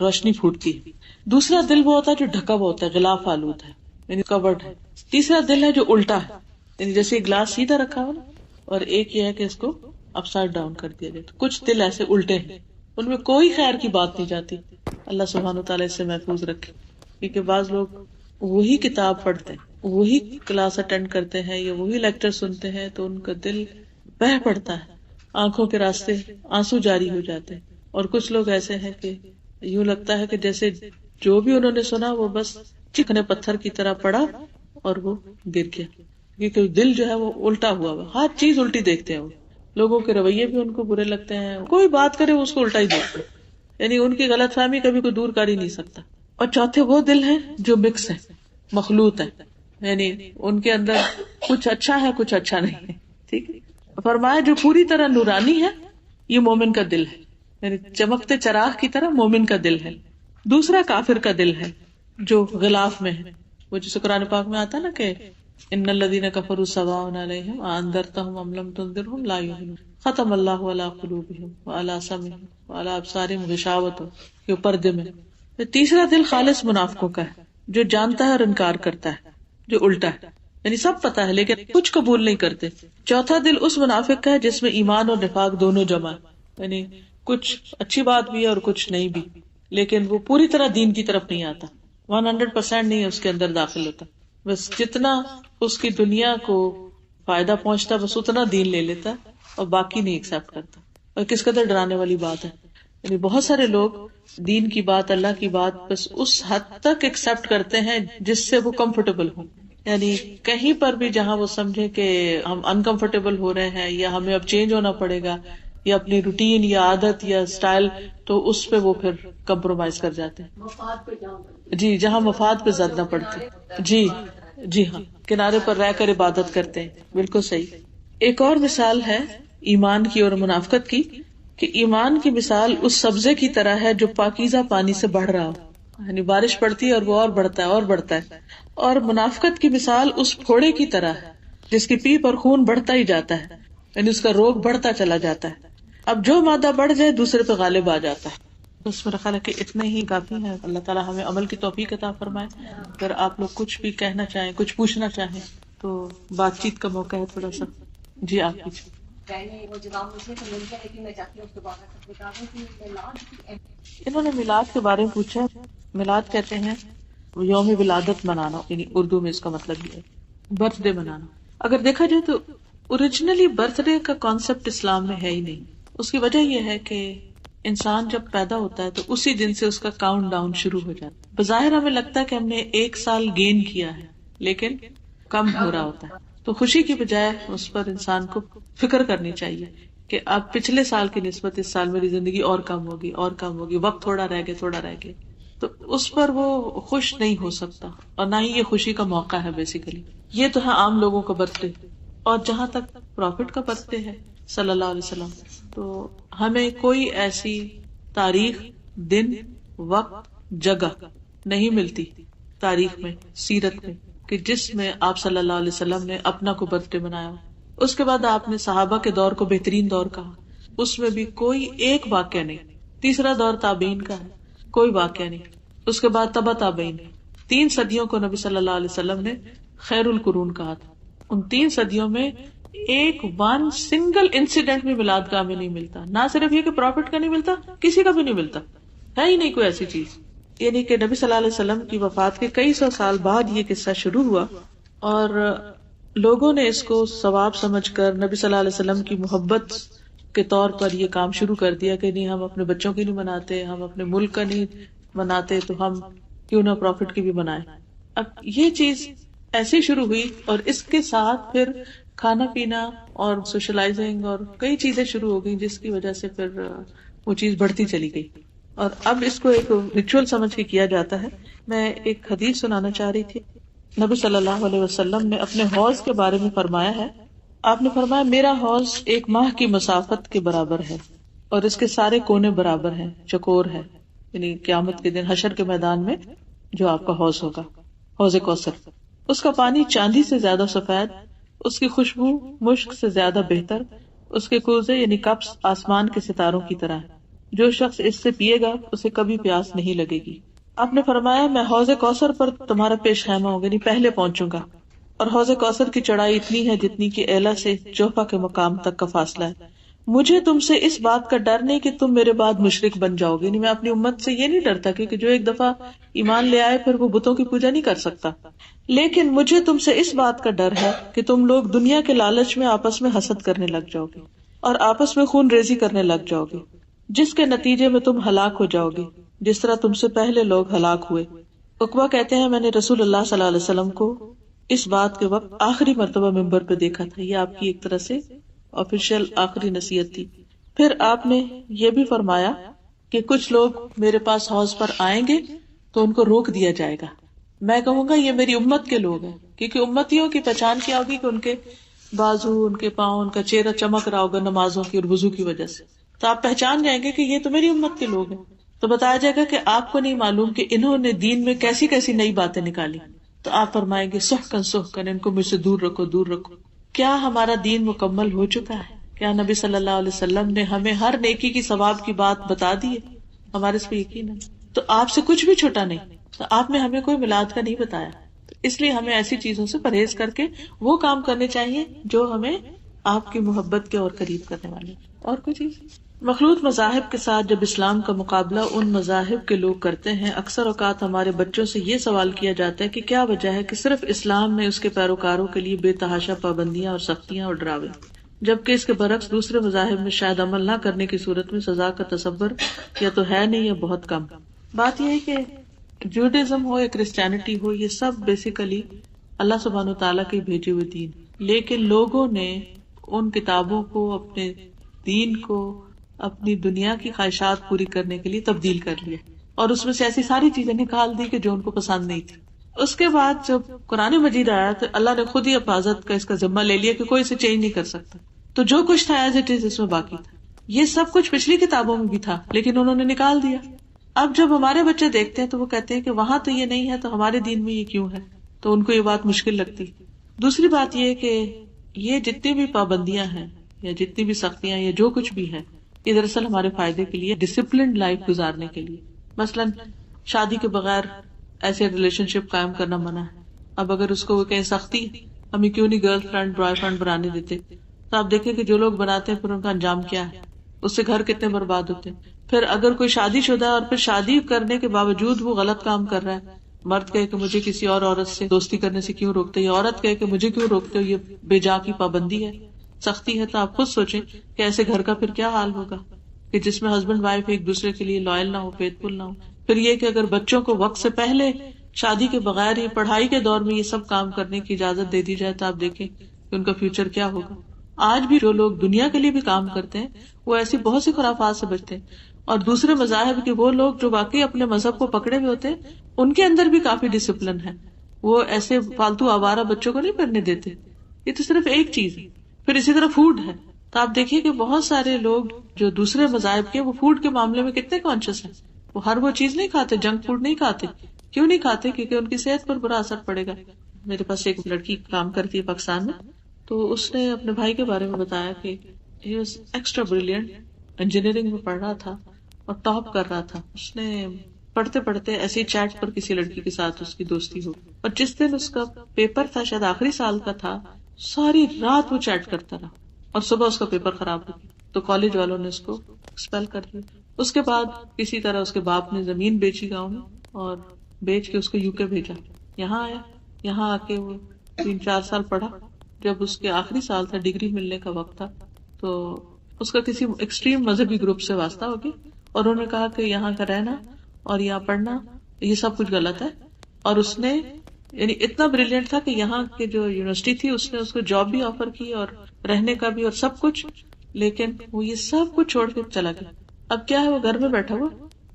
روشنی پھوٹتی ہے. دوسرا دل وہ ہوتا ہے جو ڈھکا ہوا ہوتا ہے, غلاف آلود ہے, یعنی کورڈ ہے. تیسرا دل ہے جو الٹا ہے, یعنی جیسے گلاس سیدھا رکھا ہوا نا, اور ایک یہ ہے کہ اس کو اپ سائڈ ڈاؤن کر دیا جائے. تو کچھ دل ایسے الٹے ہیں, ان میں کوئی خیر کی بات نہیں جاتی. اللہ سبحانہ تعالیٰ اس سے محفوظ رکھے, کیونکہ بعض لوگ وہی کتاب پڑھتے ہیں, وہی کلاس اٹینڈ کرتے ہیں یا وہی لیکچر سنتے ہیں تو ان کا دل بہہ پڑتا ہے, آنکھوں کے راستے آنسو جاری ہو جاتے ہیں. اور کچھ لوگ ایسے ہیں کہ یوں لگتا ہے کہ جیسے جو بھی انہوں نے سنا وہ بس چکنے پتھر کی طرح پڑا اور وہ گر گیا, کیونکہ دل جو ہے وہ الٹا ہوا ہوا, ہر چیز الٹی دیکھتے ہیں. وہ لوگوں کے رویے بھی ان کو برے لگتے ہیں, کوئی بات کرے اس کو الٹا ہی دیکھتے ہیں, یعنی ان کی غلط فہمی کبھی کوئی دور کر ہی نہیں سکتا. اور چوتھے وہ دل ہیں جو مکس ہے, مخلوط ہے, یعنی ان کے اندر کچھ اچھا ہے کچھ اچھا نہیں ہے. ٹھیک ہے, فرمایا جو پوری طرح نورانی ہے یہ مومن کا دل ہے, یعنی چمکتے چراغ کی طرح مومن کا دل ہے. دوسرا کافر کا دل ہے جو غلاف میں ہے, وہ جسے قرآن پاک میں آتا ہے نا کہ ان الذین کفروا سواء علیہم اانذرتہم ام لم تنذرہم لا یؤمنون, ختم اللہ علی قلوبہم وعلی سمعہم وعلی ابصارہم غشاوۃ, یہ پردے میں. تیسرا دل خالص منافقوں کا ہے جو جانتا ہے اور انکار کرتا ہے, جو الٹا ہے, یعنی سب پتا ہے لیکن کچھ قبول نہیں کرتے. چوتھا دل اس منافق کا ہے جس میں ایمان اور نفاق دونوں جمع ہے, یعنی کچھ اچھی بات بھی ہے اور کچھ نہیں بھی, لیکن وہ پوری طرح دین کی طرف نہیں آتا, 100% نہیں اس کے اندر داخل ہوتا. بس جتنا اس کی دنیا کو فائدہ پہنچتا بس اتنا دین لے لیتا ہے اور باقی نہیں ایکسپٹ کرتا. اور کس قدر ڈرانے والی بات ہے, یعنی بہت سارے لوگ دین کی بات, اللہ کی بات بس اس حد تک ایکسپٹ کرتے ہیں جس سے وہ کمفرٹیبل ہوں, یعنی کہیں پر بھی جہاں وہ سمجھے کہ ہم انکمفرٹیبل ہو رہے ہیں یا ہمیں اب چینج ہونا پڑے گا یا اپنی روٹین یا عادت یا اسٹائل, تو اس پہ وہ پھر کمپرومائز کر جاتے ہیں. جی, جہاں مفاد پہ زد نہ پڑتی. جی ہاں, کنارے پر رہ کر عبادت کرتے ہیں. بالکل صحیح. ایک اور مثال ہے ایمان کی اور منافقت کی کہ ایمان کی مثال اس سبزے کی طرح ہے جو پاکیزہ پانی سے بڑھ رہا ہو, یعنی بارش پڑتی ہے اور وہ اور بڑھتا ہے اور بڑھتا ہے. اور منافقت کی مثال اس پھوڑے کی طرح ہے جس کی پیپ اور خون بڑھتا ہی جاتا ہے، یعنی اس کا روگ بڑھتا چلا جاتا ہے. اب جو مادہ بڑھ جائے دوسرے پہ غالب آ جاتا ہے. بس میرا خیال ہے کہ اتنے ہی کافی ہیں. اللہ تعالیٰ ہمیں عمل کی توفیق عطا فرمائے. اگر آپ لوگ کچھ بھی کہنا چاہیں، کچھ پوچھنا چاہیں تو بات چیت کا موقع ہے تھوڑا سا. جی آپ پوچھیں. انہوں نے میلاد کے بارے میں پوچھا. میلاد کہتے ہیں یوم ولادت منانا، یعنی اردو میں اس کا مطلب یہ ہے برتھ ڈے منانا. اگر دیکھا جائے تو اوریجنلی برتھ ڈے کا کانسیپٹ اسلام میں ہے ہی نہیں. اس کی وجہ یہ ہے کہ انسان جب پیدا ہوتا ہے تو اسی دن سے اس کا کاؤنٹ ڈاؤن شروع ہو جاتا ہے. بظاہر ہمیں لگتا ہے کہ ہم نے 1 سال گین کیا ہے، لیکن کم ہو رہا ہوتا ہے. تو خوشی کی بجائے اس پر انسان کو فکر کرنی چاہیے کہ اب پچھلے سال کی نسبت اس سال میری زندگی اور کم ہوگی اور کم ہوگی، وقت تھوڑا رہ گیا. تو اس پر وہ خوش نہیں ہو سکتا، اور نہ ہی یہ خوشی کا موقع ہے. بیسیکلی یہ تو ہے عام لوگوں کا برتھ ڈے. اور جہاں تک پروفٹ کا برتھ ڈے ہے صلی اللہ علیہ وسلم، تو ہمیں کوئی ایسی تاریخ، دن، وقت، جگہ نہیں ملتی تاریخ میں، سیرت میں، کہ جس میں آپ صلی اللہ علیہ وسلم نے اپنا کو برتھ ڈے منایا. اس کے بعد آپ نے صحابہ کے دور کو بہترین دور کہا، اس میں بھی کوئی ایک واقعہ نہیں. تیسرا دور تابعین کا ہے، کوئی واقعہ نہیں. اس کے بعد تبع تابعین. 3 صدیوں کو نبی صلی اللہ علیہ وسلم نے خیر القرون کہا تھا. ان 3 صدیوں میں ایک سنگل انسیڈنٹ بھی میلاد گاہ میں نہیں ملتا. نہ صرف یہ کہ پروفٹ کا نہیں ملتا، کسی کا بھی نہیں ملتا، ہے ہی نہیں کوئی ایسی چیز. یعنی کہ نبی صلی اللہ علیہ وسلم کی وفات کے کئی سو سال بعد یہ قصہ شروع ہوا، اور لوگوں نے اس کو ثواب سمجھ کر نبی صلی اللہ علیہ وسلم کی محبت کے طور پر یہ کام شروع کر دیا کہ نہیں، ہم اپنے بچوں کی نہیں مناتے، ہم اپنے ملک کا نہیں مناتے، تو ہم کیوں نہ پروفٹ کی بھی منائیں. اب یہ چیز ایسی شروع ہوئی، اور اس کے ساتھ پھر کھانا پینا اور سوشلائزنگ اور کئی چیزیں شروع ہو گئی، جس کی وجہ سے پھر وہ چیز بڑھتی چلی گئی. اور اب اس کو ایک ریچول سمجھ کے کیا جاتا ہے. میں ایک حدیث سنانا چاہ رہی تھی. نبی صلی اللہ علیہ وسلم نے اپنے حوض کے بارے میں فرمایا ہے. آپ نے فرمایا میرا حوض 1 ماہ کی مسافت کے برابر ہے، اور اس کے سارے کونے برابر ہیں، چکور ہے. یعنی قیامت کے دن حشر کے میدان میں جو آپ کا حوض ہوگا، حوض کوثر، اس کا پانی چاندی سے زیادہ سفید، اس کی خوشبو مشک سے زیادہ بہتر، اس کے کوزے یعنی کپس آسمان کے ستاروں کی طرح ہے. جو شخص اس سے پیے گا اسے کبھی پیاس نہیں لگے گی. آپ نے فرمایا میں حوض کوثر پر تمہارا پیش خیمہ ہوگا، یعنی پہلے پہنچوں گا، اور حوض کوثر کی چڑھائی اتنی ہے جتنی کہ ایلا سے جوفا کے مقام تک کا فاصلہ ہے. مجھے تم سے اس بات کا ڈر نہیں کہ تم میرے بعد مشرک بن جاؤ گے. میں اپنی امت سے یہ نہیں ڈرتا کہ جو ایک دفعہ ایمان لے آئے پھر وہ بتوں کی پوجا نہیں کر سکتا، لیکن مجھے تم سے اس بات کا ڈر ہے کہ تم لوگ دنیا کے لالچ میں آپس میں حسد کرنے لگ جاؤ گے اور آپس میں خون ریزی کرنے لگ جاؤ گے، جس کے نتیجے میں تم ہلاک ہو جاؤ گے جس طرح تم سے پہلے لوگ ہلاک ہوئے. عقبہ کہتے ہیں میں نے رسول اللہ صلی اللہ علیہ وسلم کو اس بات کے وقت آخری مرتبہ ممبر پہ دیکھا تھا. یہ آپ کی ایک طرح سے آفیشیل آخری نصیحت تھی. پھر آپ نے یہ بھی فرمایا کہ کچھ لوگ میرے پاس حوض پر آئیں گے تو ان کو روک دیا جائے گا. میں کہوں گا یہ میری امت کے لوگ ہیں، کیونکہ امتیوں کی پہچان کیا ہوگی کہ ان کے بازو، ان کے پاؤں، ان کا چہرہ چمک رہا ہوگا نمازوں کی اور وضو کی وجہ سے. تو آپ پہچان جائیں گے کہ یہ تو میری امت کے لوگ ہیں. تو بتایا جائے گا کہ آپ کو نہیں معلوم کہ انہوں نے دین میں کیسی کیسی نئی باتیں نکالی. تو آپ فرمائیں گے سحقن ان کو مجھ سے دور رکھو، دور رکھو. کیا ہمارا دین مکمل ہو چکا ہے؟ کیا نبی صلی اللہ علیہ وسلم نے ہمیں ہر نیکی کی ثواب کی بات بتا دی ہے؟ ہمارے اس پہ یقین ہے. تو آپ سے کچھ بھی چھوٹا نہیں. تو آپ نے ہمیں کوئی میلاد کا نہیں بتایا. تو اس لیے ہمیں ایسی چیزوں سے پرہیز کر کے وہ کام کرنے چاہیے جو ہمیں آپ کی محبت کے اور قریب کرنے والے. اور کوئی چیز مخلوط مذاہب کے ساتھ جب اسلام کا مقابلہ ان مذاہب کے لوگ کرتے ہیں، اکثر اوقات ہمارے بچوں سے یہ سوال کیا جاتا ہے کہ کیا وجہ ہے کہ صرف اسلام میں اس کے پیروکاروں کے لیے بے تحاشا پابندیاں اور سختیاں اور ڈراوے، جبکہ اس کے برعکس دوسرے مذاہب میں شاید عمل نہ کرنے کی صورت میں سزا کا تصور یا تو ہے نہیں یا بہت کم. بات یہ ہے کہ جوڈیزم ہو یا کرسچینٹی ہو، یہ سب بیسیکلی اللہ سبحانہ وتعالیٰ کے بھیجے ہوئے دین، لیکن لوگوں نے ان کتابوں کو، اپنے دین کو اپنی دنیا کی خواہشات پوری کرنے کے لیے تبدیل کر لیا، اور اس میں سے ایسی ساری چیزیں نکال دی کہ جو ان کو پسند نہیں تھی. اس کے بعد جب قرآن مجید آیا تو اللہ نے خود ہی حفاظت کا اس کا ذمہ لے لیا کہ کوئی اسے چینج نہیں کر سکتا. تو جو کچھ تھا ایز اٹ از اس میں باقی تھا. یہ سب کچھ پچھلی کتابوں میں بھی تھا لیکن انہوں نے نکال دیا. اب جب ہمارے بچے دیکھتے ہیں تو وہ کہتے ہیں کہ وہاں تو یہ نہیں ہے تو ہمارے دین میں یہ کیوں ہے، تو ان کو یہ بات مشکل لگتی. دوسری بات یہ کہ یہ جتنی بھی پابندیاں ہیں یا جتنی بھی سختیاں یا جو کچھ بھی ہے، یہ دراصل ہمارے فائدے کے لیے، ڈسپلنڈ لائف گزارنے کے لیے. مثلاً شادی کے بغیر ایسے ریلیشن شپ قائم کرنا منع ہے. اب اگر اس کو وہ کہیں سختی ہمیں کیوں نہیں گرل فرینڈ بوائے فرینڈ بنانے دیتے، تو آپ دیکھیں کہ جو لوگ بناتے ہیں پھر ان کا انجام کیا ہے، اس سے گھر کتنے برباد ہوتے ہیں. پھر اگر کوئی شادی شدہ ہے اور پھر شادی کرنے کے باوجود وہ غلط کام کر رہا ہے، مرد کہے کہ مجھے کسی اور عورت سے دوستی کرنے سے کیوں روکتے ہو، یا عورت کہے کہ مجھے کیوں روکتے ہو، یہ بے جا کی پابندی ہے، سختی ہے. تو آپ خود سوچیں کہ ایسے گھر کا پھر کیا حال ہوگا کہ جس میں ہسبینڈ وائف ایک دوسرے کے لیے لائل نہ ہو، فیتھ فل نہ ہو. پھر یہ کہ اگر بچوں کو وقت سے پہلے شادی کے بغیر ہی پڑھائی کے دور میں یہ سب کام کرنے کی اجازت دے دی جائے تو آپ دیکھیں کہ ان کا فیوچر کیا ہوگا. آج بھی جو لوگ دنیا کے لیے بھی کام کرتے ہیں وہ ایسی بہت سی خرافات سے بچتے ہیں. اور دوسرے مذاہب کے وہ لوگ جو واقعی اپنے مذہب کو پکڑے ہوئے ہوتے ہیں ان کے اندر بھی کافی ڈسپلن ہے، وہ ایسے فالتو آوارہ بچوں کو نہیں پڑھنے دیتے. یہ تو صرف ایک چیز ہے. پھر اسی طرح فوڈ ہے، تو آپ دیکھیے کہ بہت سارے لوگ جو دوسرے مذاہب کے وہ فوڈ کے معاملے میں کتنے کانشیس ہیں. وہ ہر وہ چیز نہیں کھاتے، جنک فوڈ نہیں کھاتے. کیوں نہیں کھاتے؟ کیونکہ ان کی صحت پر برا اثر پڑے گا. میرے پاس ایک لڑکی کام کرتی ہے پاکستان میں، تو اس نے اپنے بھائی کے بارے میں بتایا کہ he was extra brilliant, engineering میں پڑھ رہا تھا اور ٹاپ کر رہا تھا. اس نے پڑھتے پڑھتے ایسی چیٹ پر کسی لڑکی کے ساتھ اس کی دوستی ہو، اور جس دن اس کا پیپر تھا، شاید آخری سال کا تھا، ساری رات وہ چیٹ کرتا رہا اور صبح اس کا پیپر خراب ہو گیا تو کالج والوں نے اس کو ایکسپیل کر دیا. اس کے بعد کسی طرح اس کے باپ نے زمین بیچی گاؤں میں اور بیچ کے اس کو UK بھیجا. یہاں آیا، یہاں آ کے وہ 3-4 سال پڑھا. جب اس کے آخری سال تھا، ڈگری ملنے کا وقت تھا، تو اس کا کسی ایکسٹریم مذہبی گروپ سے واسطہ ہو گیا اور انہوں نے کہا کہ یہاں کا رہنا اور یہاں پڑھنا یہ سب کچھ غلط ہے. اور اس نے یعنی اتنا بریلینٹ تھا کہ یہاں کے جو یونیورسٹی تھی اس نے اس کو جاب بھی آفر کی اور رہنے کا بھی اور سب کچھ، لیکن وہ یہ سب کچھ چھوڑ کے چلا گیا. اب کیا ہے، وہ گھر میں بیٹھا ہوا،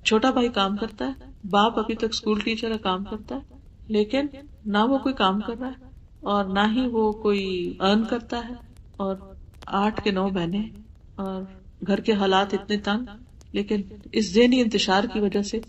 چھوٹا بھائی کام کرتا ہے، باپ ابھی تک اسکول ٹیچر ہے، کام کرتا ہے، لیکن نہ وہ کوئی کام کر رہا ہے اور نہ ہی وہ کوئی ارن کرتا ہے. اور 8 کے 9 بہنیں اور گھر کے حالات اتنے تنگ، لیکن اس ذہنی انتشار کی وجہ سے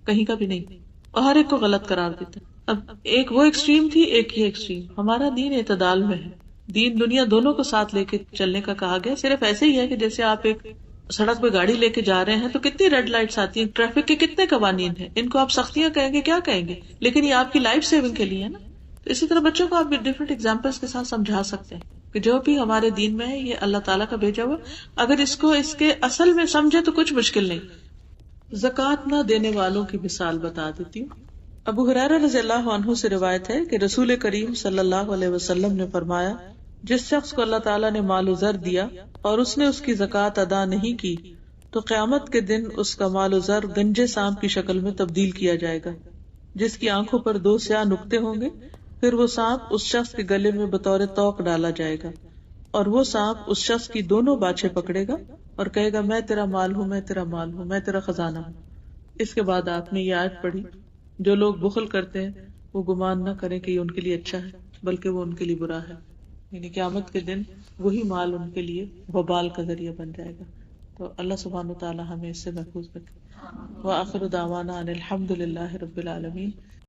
کہیں کا بھی نہیں، اور ہر ایک کو غلط قرار دیتا ہے. اب ایک وہ ایکسٹریم تھی، ایک یہ ایکسٹریم. ہمارا دین اعتدال میں ہے، دین دنیا دونوں کو ساتھ لے کے چلنے کا کہا گیا. صرف ایسے ہی ہے کہ جیسے آپ ایک سڑک پہ گاڑی لے کے جا رہے ہیں تو کتنی ریڈ لائٹس آتی ہیں، ٹریفک کے کتنے قوانین ہیں، ان کو آپ سختیاں کہیں گے، کیا کہیں گے، لیکن یہ آپ کی لائف سیونگ کے لیے ہے نا. تو اسی طرح بچوں کو آپ ڈفرینٹ ایگزامپلس کے ساتھ سمجھا سکتے ہیں کہ جو بھی ہمارے دین میں ہے یہ اللہ تعالیٰ کا بھیجا ہوا، اگر اس کو اس کے اصل میں سمجھے تو کچھ مشکل نہیں. زکوٰۃ نہ دینے والوں کی مثال بتا دیتی ہوں. ابو ہریرہ رضی اللہ عنہ سے روایت ہے کہ رسول کریم صلی اللہ علیہ وسلم نے فرمایا، جس شخص کو اللہ تعالیٰ نے مال و زر دیا اور اس نے اس کی زکوٰۃ ادا نہیں کی تو قیامت کے دن اس کا مال و زر گنجے سانپ کی شکل میں تبدیل کیا جائے گا، جس کی آنکھوں پر 2 سیاہ نقطے ہوں گے. پھر وہ سانپ اس شخص کے گلے میں بطور توق ڈالا جائے گا، اور وہ سانپ اس شخص کی دونوں باچھیں پکڑے گا اور کہے گا، میں تیرا مال ہوں، میں تیرا مال ہوں، میں تیرا خزانہ ہوں. اس کے بعد آپ نے یہ آیت پڑھی، جو لوگ بخل کرتے ہیں وہ گمان نہ کریں کہ یہ ان کے لیے اچھا ہے، بلکہ وہ ان کے لیے برا ہے. یعنی قیامت کے دن وہی مال ان کے لیے وبال کا ذریعہ بن جائے گا. تو اللہ سبحانہ وتعالی ہمیں اس سے محفوظ رکھے. وآخر دعوانا ان الحمد للہ رب العالمین.